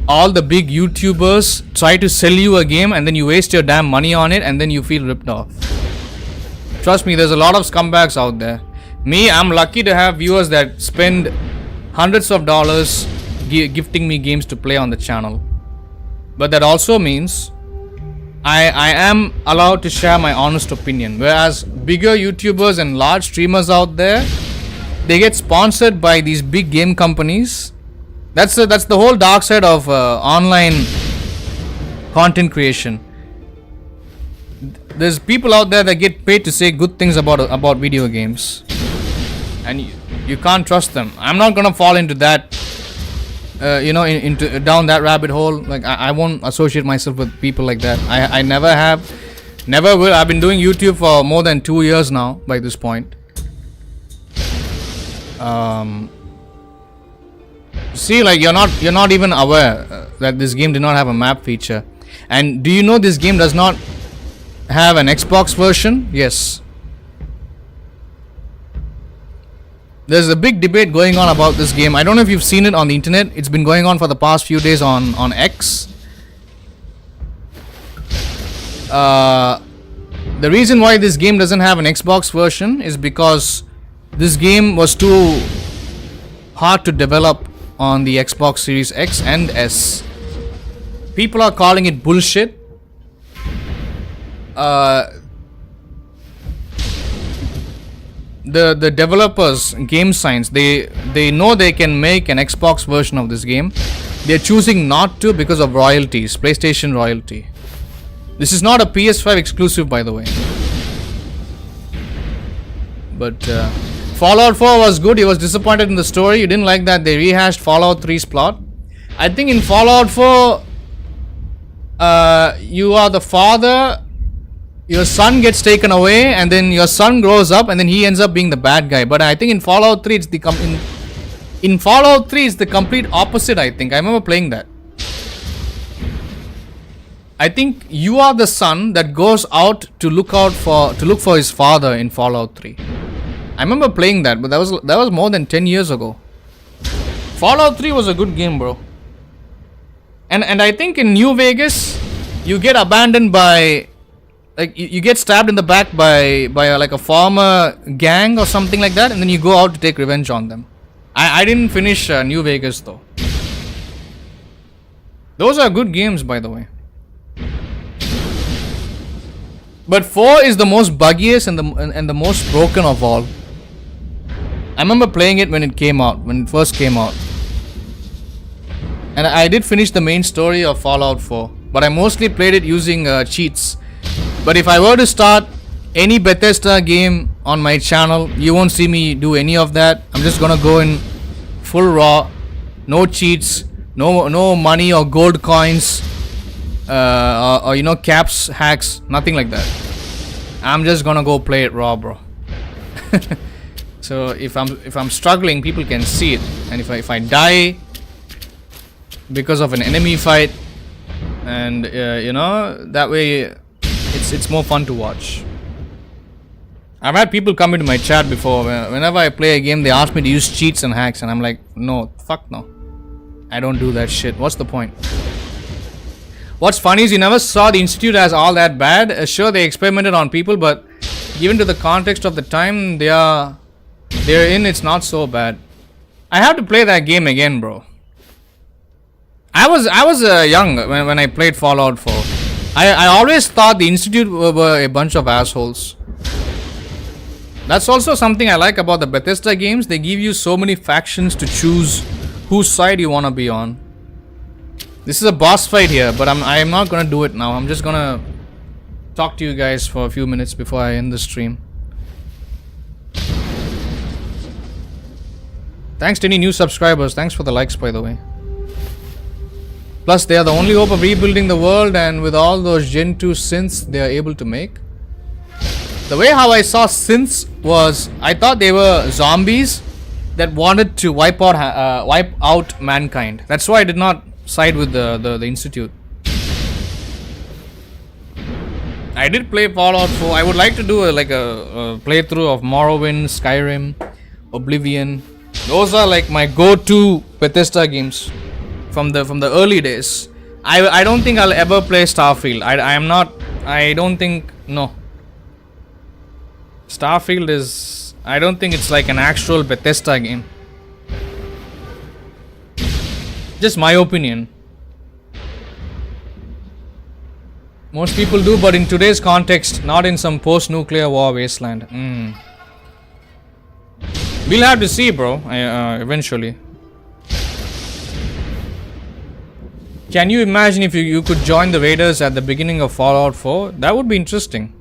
all the big YouTubers try to sell you a game and then you waste your damn money on it and then you feel ripped off. Trust me, there's a lot of scumbags out there. Me, I'm lucky to have viewers that spend hundreds of dollars gifting me games to play on the channel. But that also means I am allowed to share my honest opinion. Whereas bigger YouTubers and large streamers out there, they get sponsored by these big game companies. That's the whole dark side of online content creation. There's people out there that get paid to say good things about video games, and you can't trust them. I'm not gonna fall into that, into down that rabbit hole. Like I won't associate myself with people like that. I never have, never will. I've been doing YouTube for more than 2 years now. By this point, see, like you're not even aware that this game did not have a map feature. And do you know this game does not have an Xbox version? Yes. There's a big debate going on about this game. I don't know if you've seen it on the internet. It's been going on for the past few days on X. The reason why this game doesn't have an Xbox version is because this game was too hard to develop on the Xbox Series X and S. People are calling it bullshit. The developers, Game Science, they know they can make an Xbox version of this game. They're choosing not to because of royalties, PlayStation royalty. This is not a PS5 exclusive, by the way. But Fallout 4 was good. He was disappointed in the story. You didn't like that they rehashed Fallout 3's plot. I think in Fallout 4, you are the father. Your son gets taken away, and then your son grows up, and then he ends up being the bad guy. But I think in Fallout 3, it's in Fallout 3, it's the complete opposite. I think I remember playing that. I think you are the son that goes out to look for his father in Fallout 3. I remember playing that, but that was more than 10 years ago. Fallout 3 was a good game, bro. And I think in New Vegas, you get abandoned by, like, you get stabbed in the back by like a former gang or something like that, and then you go out to take revenge on them. I didn't finish New Vegas though. Those are good games, by the way. But 4 is the most buggiest and the most broken of all. I remember playing it when it first came out. And I did finish the main story of Fallout 4. But I mostly played it using cheats. But if I were to start any Bethesda game on my channel, you won't see me do any of that. I'm just gonna go in full raw. No cheats. No money or gold coins. Or caps, hacks. Nothing like that. I'm just gonna go play it raw, bro. So if I'm struggling, people can see it. And if I die because of an enemy fight, and that way it's more fun to watch. I've had people come into my chat before. Whenever I play a game, they ask me to use cheats and hacks, and I'm like, no, fuck no, I don't do that shit. What's the point? What's funny is you never saw the Institute as all that bad. Sure, they experimented on people, but given to the context of the time they're in, it's not so bad. I have to play that game again, bro. I was young when I played Fallout 4. I always thought the Institute were a bunch of assholes. That's also something I like about the Bethesda games. They give you so many factions to choose whose side you want to be on. This is a boss fight here, but I am not gonna do it now. I'm just gonna talk to you guys for a few minutes before I end the stream. Thanks to any new subscribers. Thanks for the likes, by the way. Plus, they are the only hope of rebuilding the world, and with all those Gen 2 synths they are able to make. The way how I saw synths was, I thought they were zombies that wanted to wipe out mankind. That's why I did not side with the Institute. I did play Fallout 4. I would like to do a playthrough of Morrowind, Skyrim, Oblivion. Those are like my go-to Bethesda games from the early days. I don't think I'll ever play Starfield. I don't think. No. Starfield is... I don't think it's like an actual Bethesda game. Just my opinion. Most people do, but in today's context, not in some post-nuclear war wasteland. We'll have to see, bro, eventually. Can you imagine if you could join the Raiders at the beginning of Fallout 4? That would be interesting.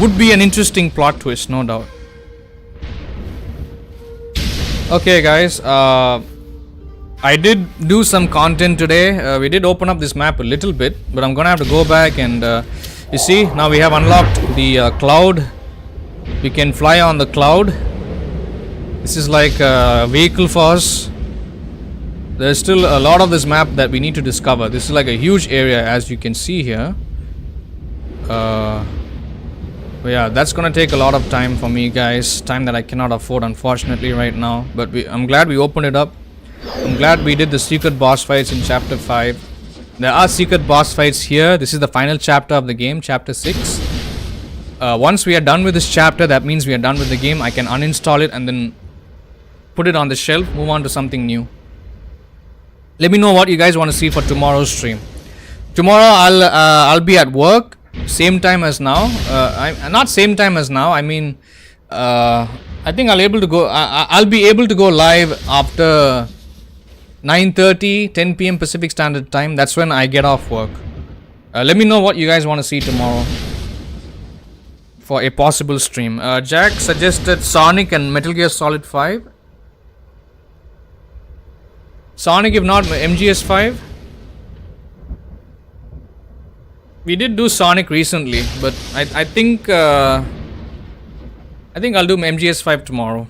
Would be an interesting plot twist, no doubt. Okay, guys. I did do some content today. We did open up this map a little bit, but I'm gonna have to go back and you see, now we have unlocked the cloud. We can fly on the cloud. This is like a vehicle for us. There's still a lot of this map that we need to discover. This is like a huge area, as you can see here. But yeah, that's gonna take a lot of time for me, guys. Time that I cannot afford, unfortunately, right now. But I'm glad we opened it up. I'm glad we did the secret boss fights in chapter 5. There are secret boss fights here. This is the final chapter of the game, chapter 6. Once we are done with this chapter, that means we are done with the game. I can uninstall it and then put it on the shelf, move on to something new. Let me know what you guys want to see for tomorrow's stream. Tomorrow I'll be at work, same time as now. Not same time as now. I mean, I think I'll be able to go live after 9:30, 10 p.m. Pacific Standard Time. That's when I get off work. Let me know what you guys want to see tomorrow for a possible stream. Jack suggested Sonic and Metal Gear Solid 5. Sonic, if not MGS5. We did do Sonic recently, but I think I'll do MGS5 tomorrow.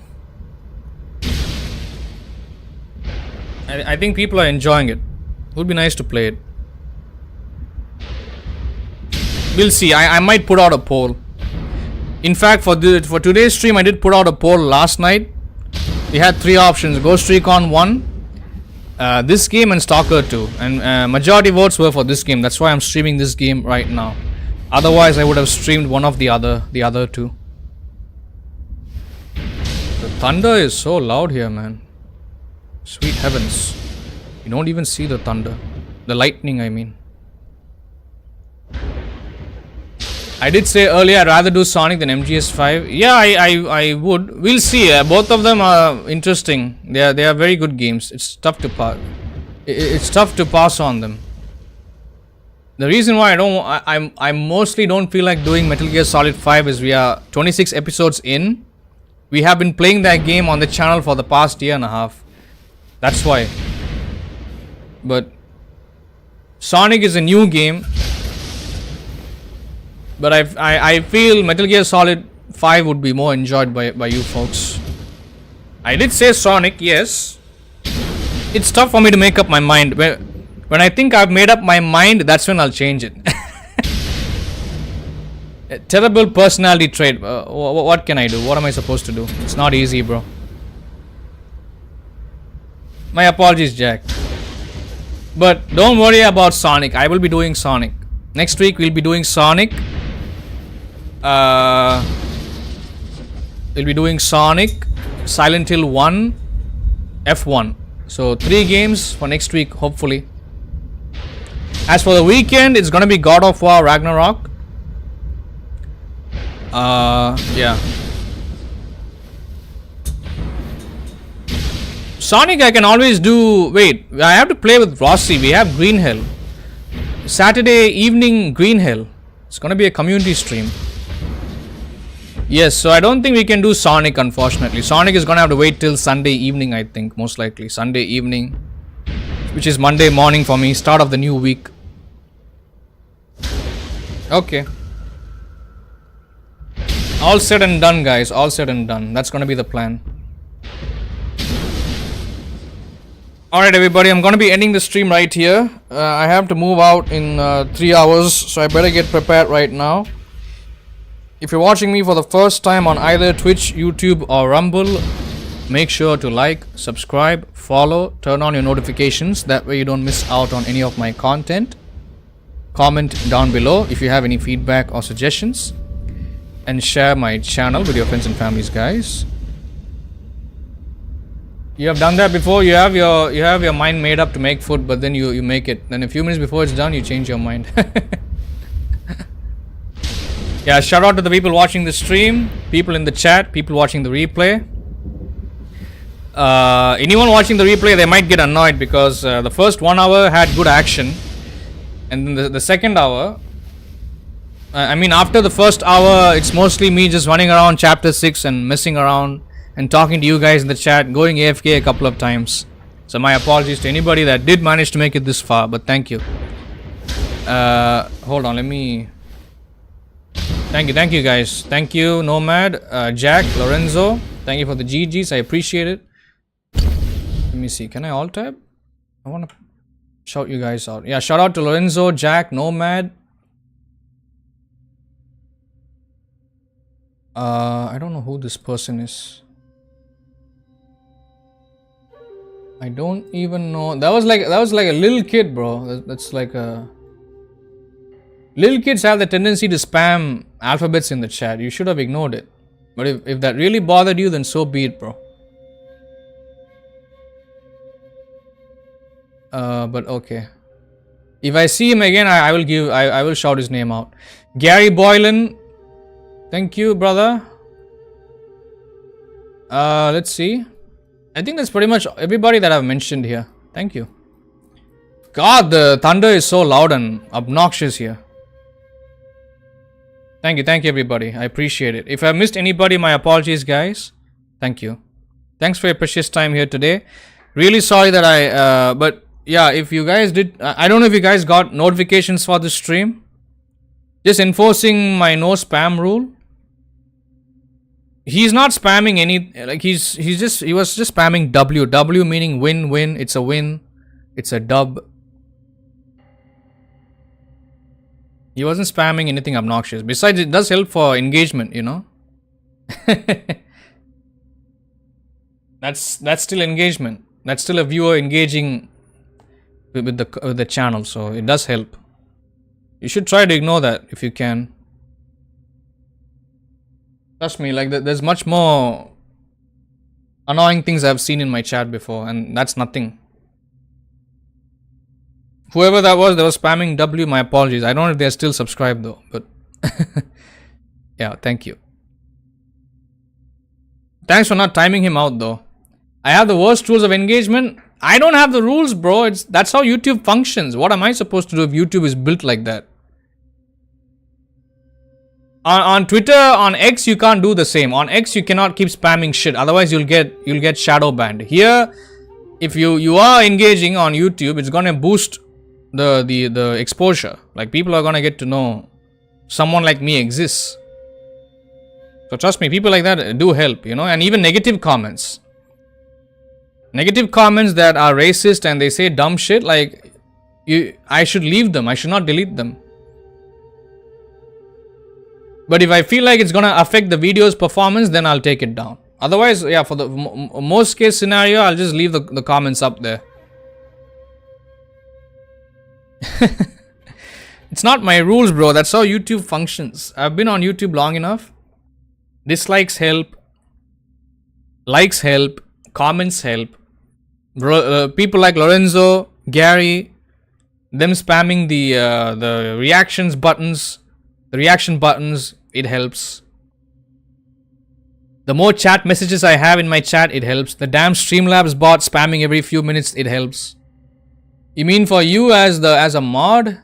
I think people are enjoying it. It would be nice to play it. We'll see. I might put out a poll. In fact, for today's stream, I did put out a poll last night. We had 3 options: Ghost Recon 1, this game, and Stalker 2. And majority votes were for this game. That's why I'm streaming this game right now. Otherwise, I would have streamed one of the other 2. The thunder is so loud here, man. Sweet heavens. You don't even see the thunder. The lightning, I mean. I did say earlier I'd rather do Sonic than MGS5. Yeah, I would. We'll see. Both of them are interesting. They are very good games. It's tough to pass on them. The reason why I mostly don't feel like doing Metal Gear Solid 5 is we are 26 episodes in. We have been playing that game on the channel for the past year and a half. That's why. But Sonic is a new game. But I feel Metal Gear Solid 5 would be more enjoyed by you folks. I did say Sonic, yes. It's tough for me to make up my mind. When I think I've made up my mind, that's when I'll change it. A terrible personality trait. What can I do? What am I supposed to do? It's not easy, bro. My apologies, Jack. But don't worry about Sonic. I will be doing Sonic. Next week we'll be doing Sonic. We'll be doing Sonic, Silent Hill 1, F1. So 3 games for next week, hopefully. As for the weekend, it's gonna be God of War Ragnarok. Yeah. Sonic I can always do. Wait, I have to play with Rossi. We have Green Hell. Saturday evening Green Hell. It's gonna be a community stream. Yes, so I don't think we can do Sonic, unfortunately. Sonic is gonna have to wait till Sunday evening, I think, most likely. Sunday evening, which is Monday morning for me, start of the new week. Okay. All said and done, guys. All said and done. That's gonna be the plan. Alright, everybody, I'm going to be ending the stream right here. I have to move out in 3 hours, so I better get prepared right now. If you're watching me for the first time on either Twitch, YouTube, or Rumble, make sure to like, subscribe, follow, turn on your notifications. That way you don't miss out on any of my content. Comment down below if you have any feedback or suggestions. And share my channel with your friends and families, guys. You have done that before. You have your mind made up to make food, but then you make it. Then a few minutes before it's done, you change your mind. Yeah, shout out to the people watching the stream, people in the chat, people watching the replay. Anyone watching the replay, they might get annoyed because the first 1 hour had good action, and then the second hour, I mean after the first hour, it's mostly me just running around chapter 6 and messing around and talking to you guys in the chat, going AFK a couple of times. So my apologies to anybody that did manage to make it this far, but thank you. Hold on, let me... Thank you guys. Thank you, Nomad, Jack, Lorenzo. Thank you for the GGs, I appreciate it. Let me see, can I alt tab? I want to shout you guys out. Yeah, shout out to Lorenzo, Jack, Nomad. I don't know who this person is. I don't even know. That was like a little kid, bro. That's like a... Little kids have the tendency to spam alphabets in the chat. You should have ignored it. But if that really bothered you, then so be it, bro. But okay. If I see him again, I will shout his name out. Gary Boylan. Thank you, brother. Let's see. I think that's pretty much everybody that I've mentioned here. Thank you. God, the thunder is so loud and obnoxious here. Thank you everybody. I appreciate it. If I missed anybody, my apologies, guys. Thank you. Thanks for your precious time here today. Really sorry that but yeah, if you guys did, I don't know if you guys got notifications for the stream. Just enforcing my no spam rule. He's not spamming any, like he was just spamming W. W meaning win. It's a win. It's a dub. He wasn't spamming anything obnoxious. Besides, it does help for engagement, you know. That's still engagement. That's still a viewer engaging with the channel, so it does help. You should try to ignore that if you can. Trust me, like there's much more annoying things I've seen in my chat before, and that's nothing. Whoever that was spamming W, my apologies. I don't know if they're still subscribed though, but yeah, thank you. Thanks for not timing him out though. I have the worst rules of engagement. I don't have the rules, bro. That's how YouTube functions. What am I supposed to do if YouTube is built like that? On Twitter, on X, you can't do the same. On X, you cannot keep spamming shit. Otherwise, you'll get shadow banned. Here, if you are engaging on YouTube, it's gonna boost the exposure. Like people are gonna get to know someone like me exists. So trust me, people like that do help, you know. And even negative comments that are racist and they say dumb shit, like I should leave them. I should not delete them. But if I feel like it's gonna affect the video's performance, then I'll take it down. Otherwise, yeah, for the most case scenario, I'll just leave the comments up there. It's not my rules, bro. That's how YouTube functions. I've been on YouTube long enough. Dislikes help. Likes help. Comments help. People like Lorenzo, Gary, them spamming the reactions buttons. The reaction buttons, it helps. The more chat messages I have in my chat, it helps. The damn Streamlabs bot spamming every few minutes, it helps. You mean for you as a mod?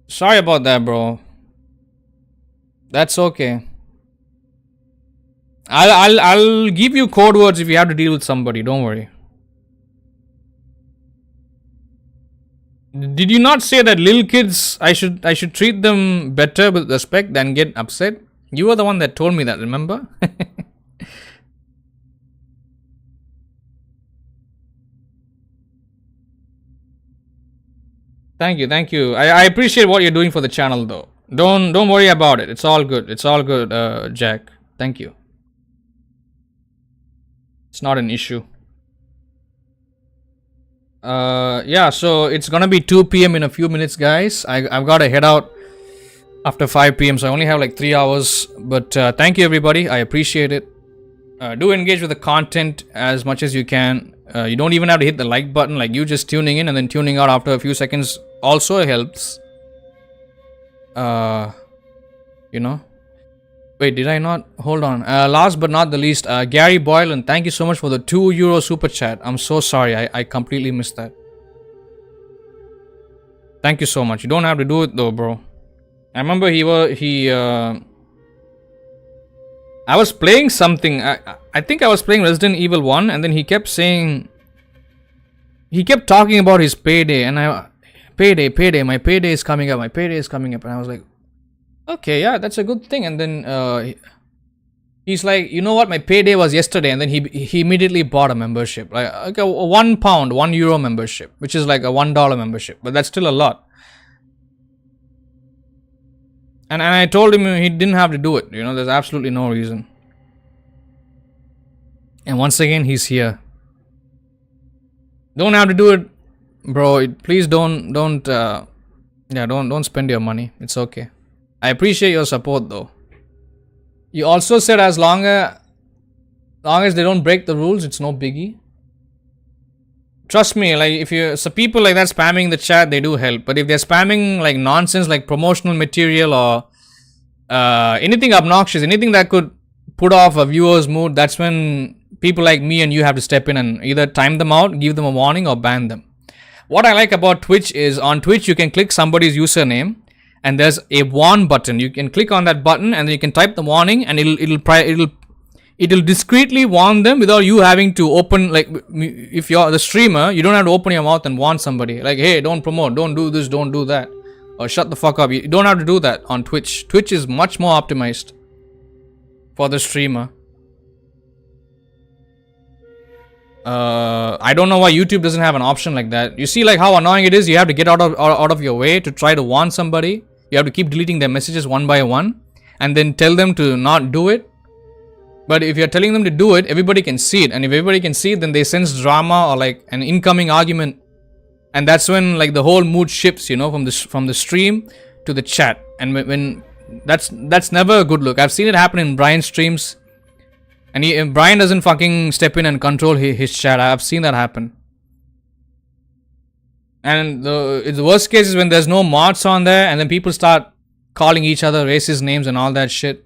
Sorry about that, bro. That's okay. I'll give you code words if you have to deal with somebody. Don't worry. Did you not say that little kids, I should treat them better with respect than get upset? You were the one that told me that, remember? Thank you, thank you. I appreciate what you're doing for the channel, though. Don't worry about it. It's all good. It's all good, Jack. Thank you. It's not an issue. Yeah, so it's gonna be 2 p.m. in a few minutes, guys. I've got to head out after 5 p.m. So I only have like 3 hours. But thank you, everybody. I appreciate it. Do engage with the content as much as you can. You don't even have to hit the like button. Like, you just tuning in and then tuning out after a few seconds also helps. You know. Wait, did I not? Hold on. Last but not the least, Gary Boylan, thank you so much for the €2 super chat. I'm so sorry. I completely missed that. Thank you so much. You don't have to do it though, bro. I remember I was playing something. I think I was playing Resident Evil 1, and then he kept talking about his payday, and payday, my payday is coming up, and I was like, okay, yeah, that's a good thing. And then he's like, you know what, my payday was yesterday, and then he immediately bought a membership, like a £1, €1 membership, which is like a $1 membership, but that's still a lot. And I told him he didn't have to do it. You know, there's absolutely no reason. And once again, he's here. Don't have to do it, bro. Please don't spend your money. It's okay. I appreciate your support, though. You also said as long as they don't break the rules, it's no biggie. Trust me, like, so people like that spamming the chat, they do help. But if they're spamming like nonsense, like promotional material or anything obnoxious, anything that could put off a viewer's mood, that's when people like me and you have to step in and either time them out, give them a warning, or ban them. What I like about Twitch is, on Twitch you can click somebody's username and there's a warn button. You can click on that button and then you can type the warning, and it'll discreetly warn them without you having to open, like, if you're the streamer, you don't have to open your mouth and warn somebody like, hey, don't promote, don't do this, don't do that, or shut the fuck up. You don't have to do that on Twitch. Twitch is much more optimized for the streamer. I don't know why YouTube doesn't have an option like that. You see, like, how annoying it is. You have to get out of your way to try to warn somebody. You have to keep deleting their messages one by one and then tell them to not do it. But if you're telling them to do it, everybody can see it. And if everybody can see it, then they sense drama or like an incoming argument. And that's when, like, the whole mood shifts, you know, from the stream to the chat. And when that's never a good look. I've seen it happen in Brian's streams. And if Brian doesn't fucking step in and control his chat, I've seen that happen. And the worst case is when there's no mods on there and then people start calling each other racist names and all that shit.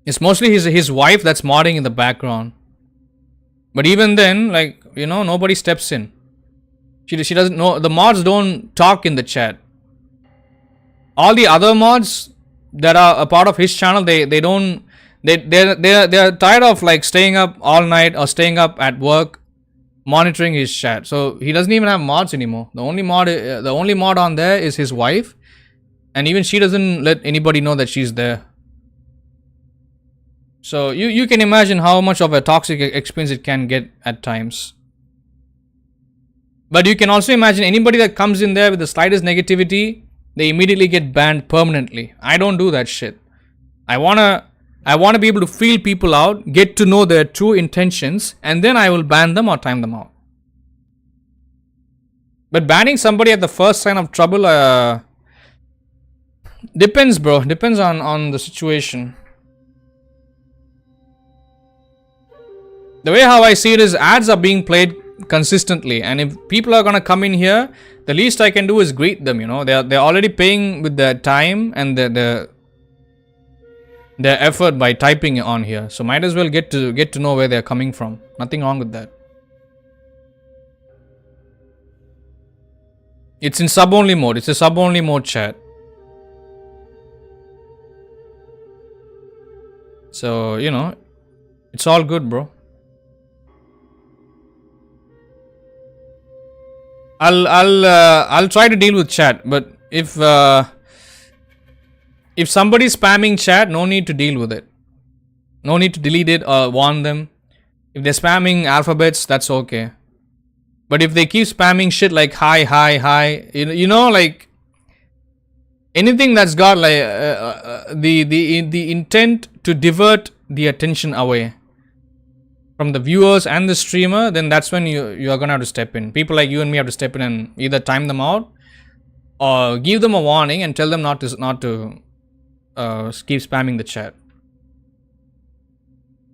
It's mostly his wife that's modding in the background. But even then, like, you know, nobody steps in. She doesn't know. The mods don't talk in the chat. All the other mods that are a part of his channel, they're tired of, like, staying up all night or staying up at work monitoring his chat. So he doesn't even have mods anymore. The only mod on there is his wife, and even she doesn't let anybody know that she's there. So you can imagine how much of a toxic experience it can get at times. But you can also imagine anybody that comes in there with the slightest negativity, they immediately get banned permanently. I don't do that shit. I wanna be able to feel people out, get to know their true intentions, and then I will ban them or time them out. But banning somebody at the first sign of trouble, depends, bro. Depends on the situation. The way how I see it is, ads are being played consistently, and if people are gonna come in here, the least I can do is greet them. You know, they're already paying with their time and their effort by typing on here, so might as well get to know where they're coming from. Nothing wrong with that. It's in sub-only mode. It's a sub-only mode chat. So, you know, it's all good, bro. I'll try to deal with chat, but if somebody's spamming chat, no need to deal with it. No need to delete it or warn them. If they're spamming alphabets, that's okay. But if they keep spamming shit like hi, hi, hi, you know, like anything that's got like the intent to divert the attention away from the viewers and the streamer, then that's when you are gonna have to step in. People like you and me have to step in and either time them out or give them a warning and tell them not to keep spamming the chat.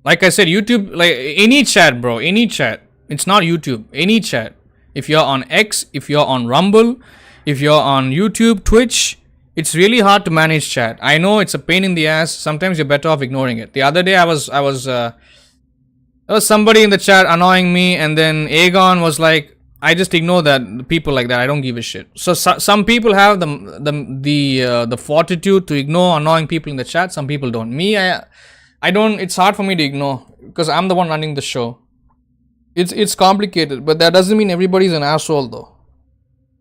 Like I said, YouTube, like any chat, bro, any chat. It's not YouTube, any chat. If you're on X, if you're on Rumble, if you're on YouTube, Twitch, it's really hard to manage chat. I know it's a pain in the ass. Sometimes you're better off ignoring it. The other day, there was somebody in the chat annoying me, and then Aegon was like, I just ignore that, people like that. I don't give a shit. So some people have the fortitude to ignore annoying people in the chat. Some people don't. Me, I don't. It's hard for me to ignore because I'm the one running the show. It's complicated, but that doesn't mean everybody's an asshole though.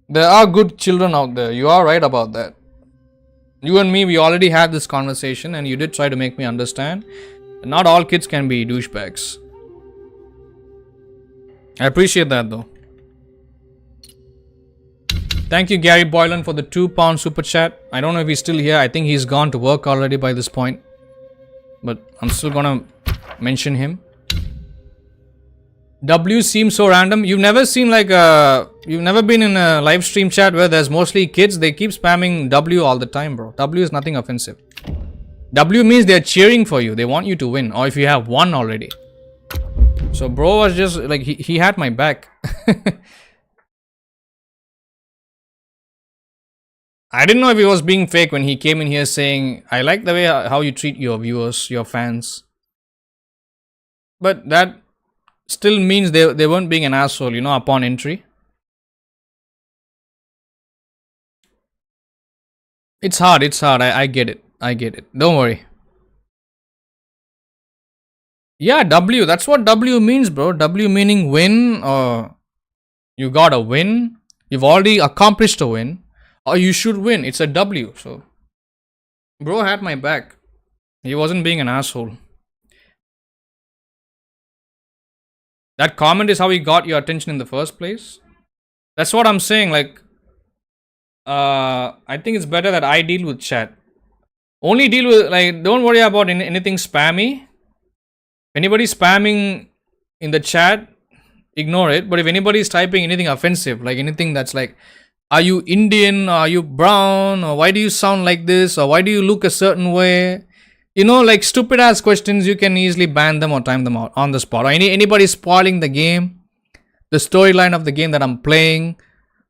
There are good children out there. You are right about that. You and me, we already had this conversation, and you did try to make me understand. Not all kids can be douchebags. I appreciate that though. Thank you, Gary Boylan, for the £2 super chat. I don't know if he's still here. I think he's gone to work already by this point. But I'm still gonna mention him. W seems so random. You've never seen like you've never been in a live stream chat where there's mostly kids. They keep spamming W all the time, bro. W is nothing offensive. W means they're cheering for you. They want you to win. Or if you have won already. So bro was just like, he had my back. I didn't know if he was being fake when he came in here saying, I like the way how you treat your viewers, your fans. But that still means they weren't being an asshole, you know, upon entry. It's hard. I get it. Don't worry. Yeah, W. That's what W means, bro. W meaning win, or you got a win. You've already accomplished a win, or you should win. It's a W. So, bro had my back. He wasn't being an asshole. That comment is how he got your attention in the first place. That's what I'm saying. Like, I think it's better that I deal with chat. Only deal with, like, don't worry about anything spammy. If anybody's spamming in the chat, ignore it. But if anybody's typing anything offensive, like anything that's like, are you Indian? Are you brown? Or why do you sound like this? Or why do you look a certain way? You know, like stupid ass questions, you can easily ban them or time them out on the spot. Or anybody spoiling the game, the storyline of the game that I'm playing,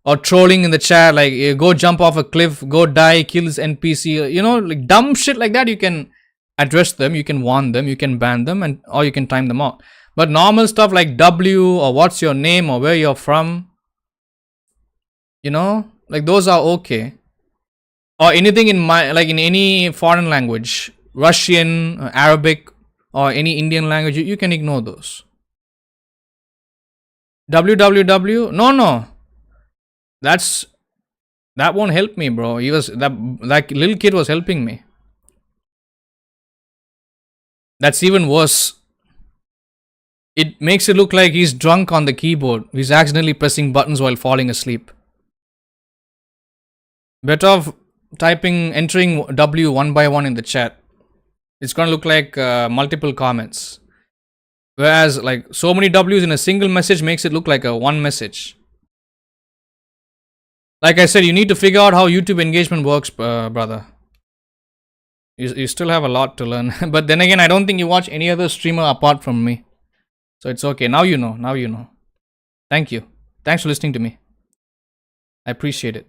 or trolling in the chat, like go jump off a cliff, go die, kill this NPC, you know, like dumb shit like that. You can address them, you can warn them, you can ban them, and or you can time them out. But normal stuff like W or what's your name or where you're from, you know, like those are okay. Or anything in like in any foreign language, Russian, Arabic, or any Indian language, you can ignore those. WWW? No. That won't help me, bro. That little kid was helping me. That's even worse. It makes it look like he's drunk on the keyboard. He's accidentally pressing buttons while falling asleep. Better off entering W one by one in the chat. It's gonna look like multiple comments. Whereas like so many W's in a single message makes it look like a one message. Like I said, you need to figure out how YouTube engagement works, brother. You still have a lot to learn. But then again, I don't think you watch any other streamer apart from me. So it's okay. Now you know. Thank you. Thanks for listening to me. I appreciate it.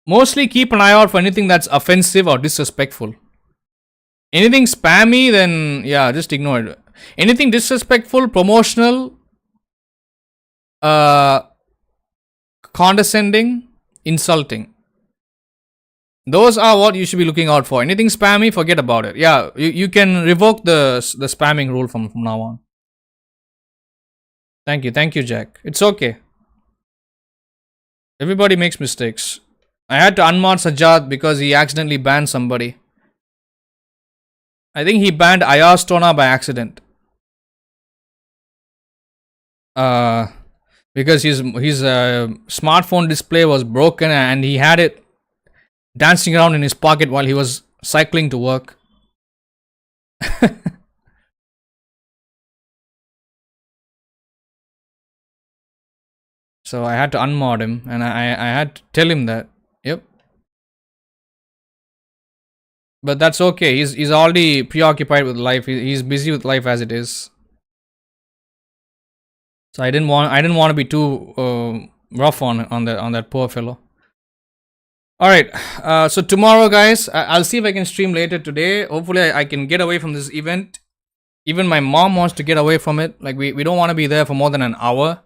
Mostly keep an eye out for anything that's offensive or disrespectful. Anything spammy, then yeah, just ignore it. Anything disrespectful, promotional, condescending, insulting. Those are what you should be looking out for. Anything spammy, forget about it. Yeah, you can revoke the spamming rule from now on. Thank you, Jack. It's okay. Everybody makes mistakes. I had to unmod Sajjad because he accidentally banned somebody. I think he banned Ayastona by accident. Because his smartphone display was broken and he had it dancing around in his pocket while he was cycling to work. So I had to unmod him, and I had to tell him that. Yep. But that's okay. He's already preoccupied with life. He's busy with life as it is. So I didn't want to be too rough on that poor fellow. All right. So tomorrow, guys, I'll see if I can stream later today. Hopefully, I can get away from this event. Even my mom wants to get away from it. Like we don't want to be there for more than an hour.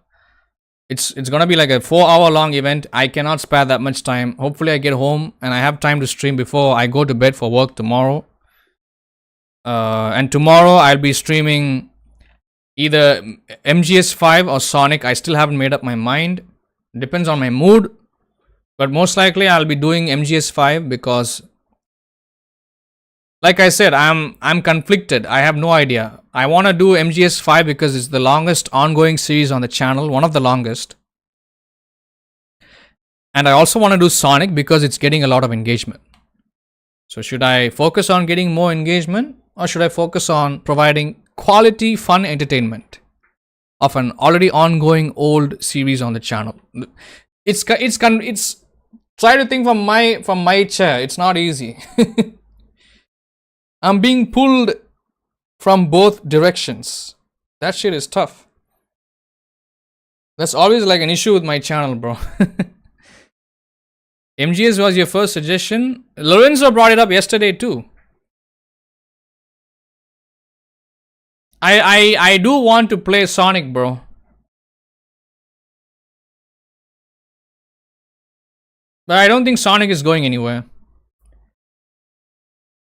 It's gonna be like a 4-hour long event. I cannot spare that much time. Hopefully I get home and I have time to stream before I go to bed for work tomorrow. And tomorrow I'll be streaming either MGS5 or Sonic. I still haven't made up my mind. Depends on my mood. But most likely I'll be doing MGS5 because, like I said, I'm conflicted. I have no idea. I want to do MGS5 because it's the longest ongoing series on the channel, one of the longest. And I also want to do Sonic because it's getting a lot of engagement. So should I focus on getting more engagement, or should I focus on providing quality fun entertainment of an already ongoing old series on the channel? It's try to think from my chair. It's not easy. I'm being pulled from both directions. That shit is tough. That's always like an issue with my channel, bro. MGS was your first suggestion. Lorenzo brought it up yesterday too. I do want to play Sonic, bro. But I don't think Sonic is going anywhere.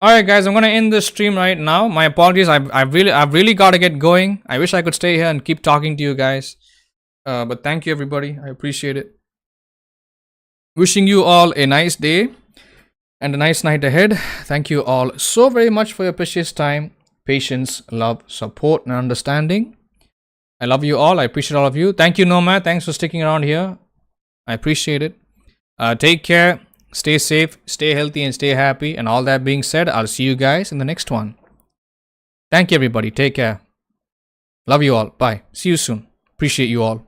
Alright guys, I'm gonna end the stream right now. My apologies, I've really gotta get going. I wish I could stay here and keep talking to you guys. But thank you everybody. I appreciate it. Wishing you all a nice day and a nice night ahead. Thank you all so very much for your precious time, patience, love, support, and understanding. I love you all. I appreciate all of you. Thank you, Nomad. Thanks for sticking around here. I appreciate it. Take care. Stay safe, stay healthy, and stay happy. And all that being said, I'll see you guys in the next one. Thank you, everybody. Take care. Love you all. Bye. See you soon. Appreciate you all.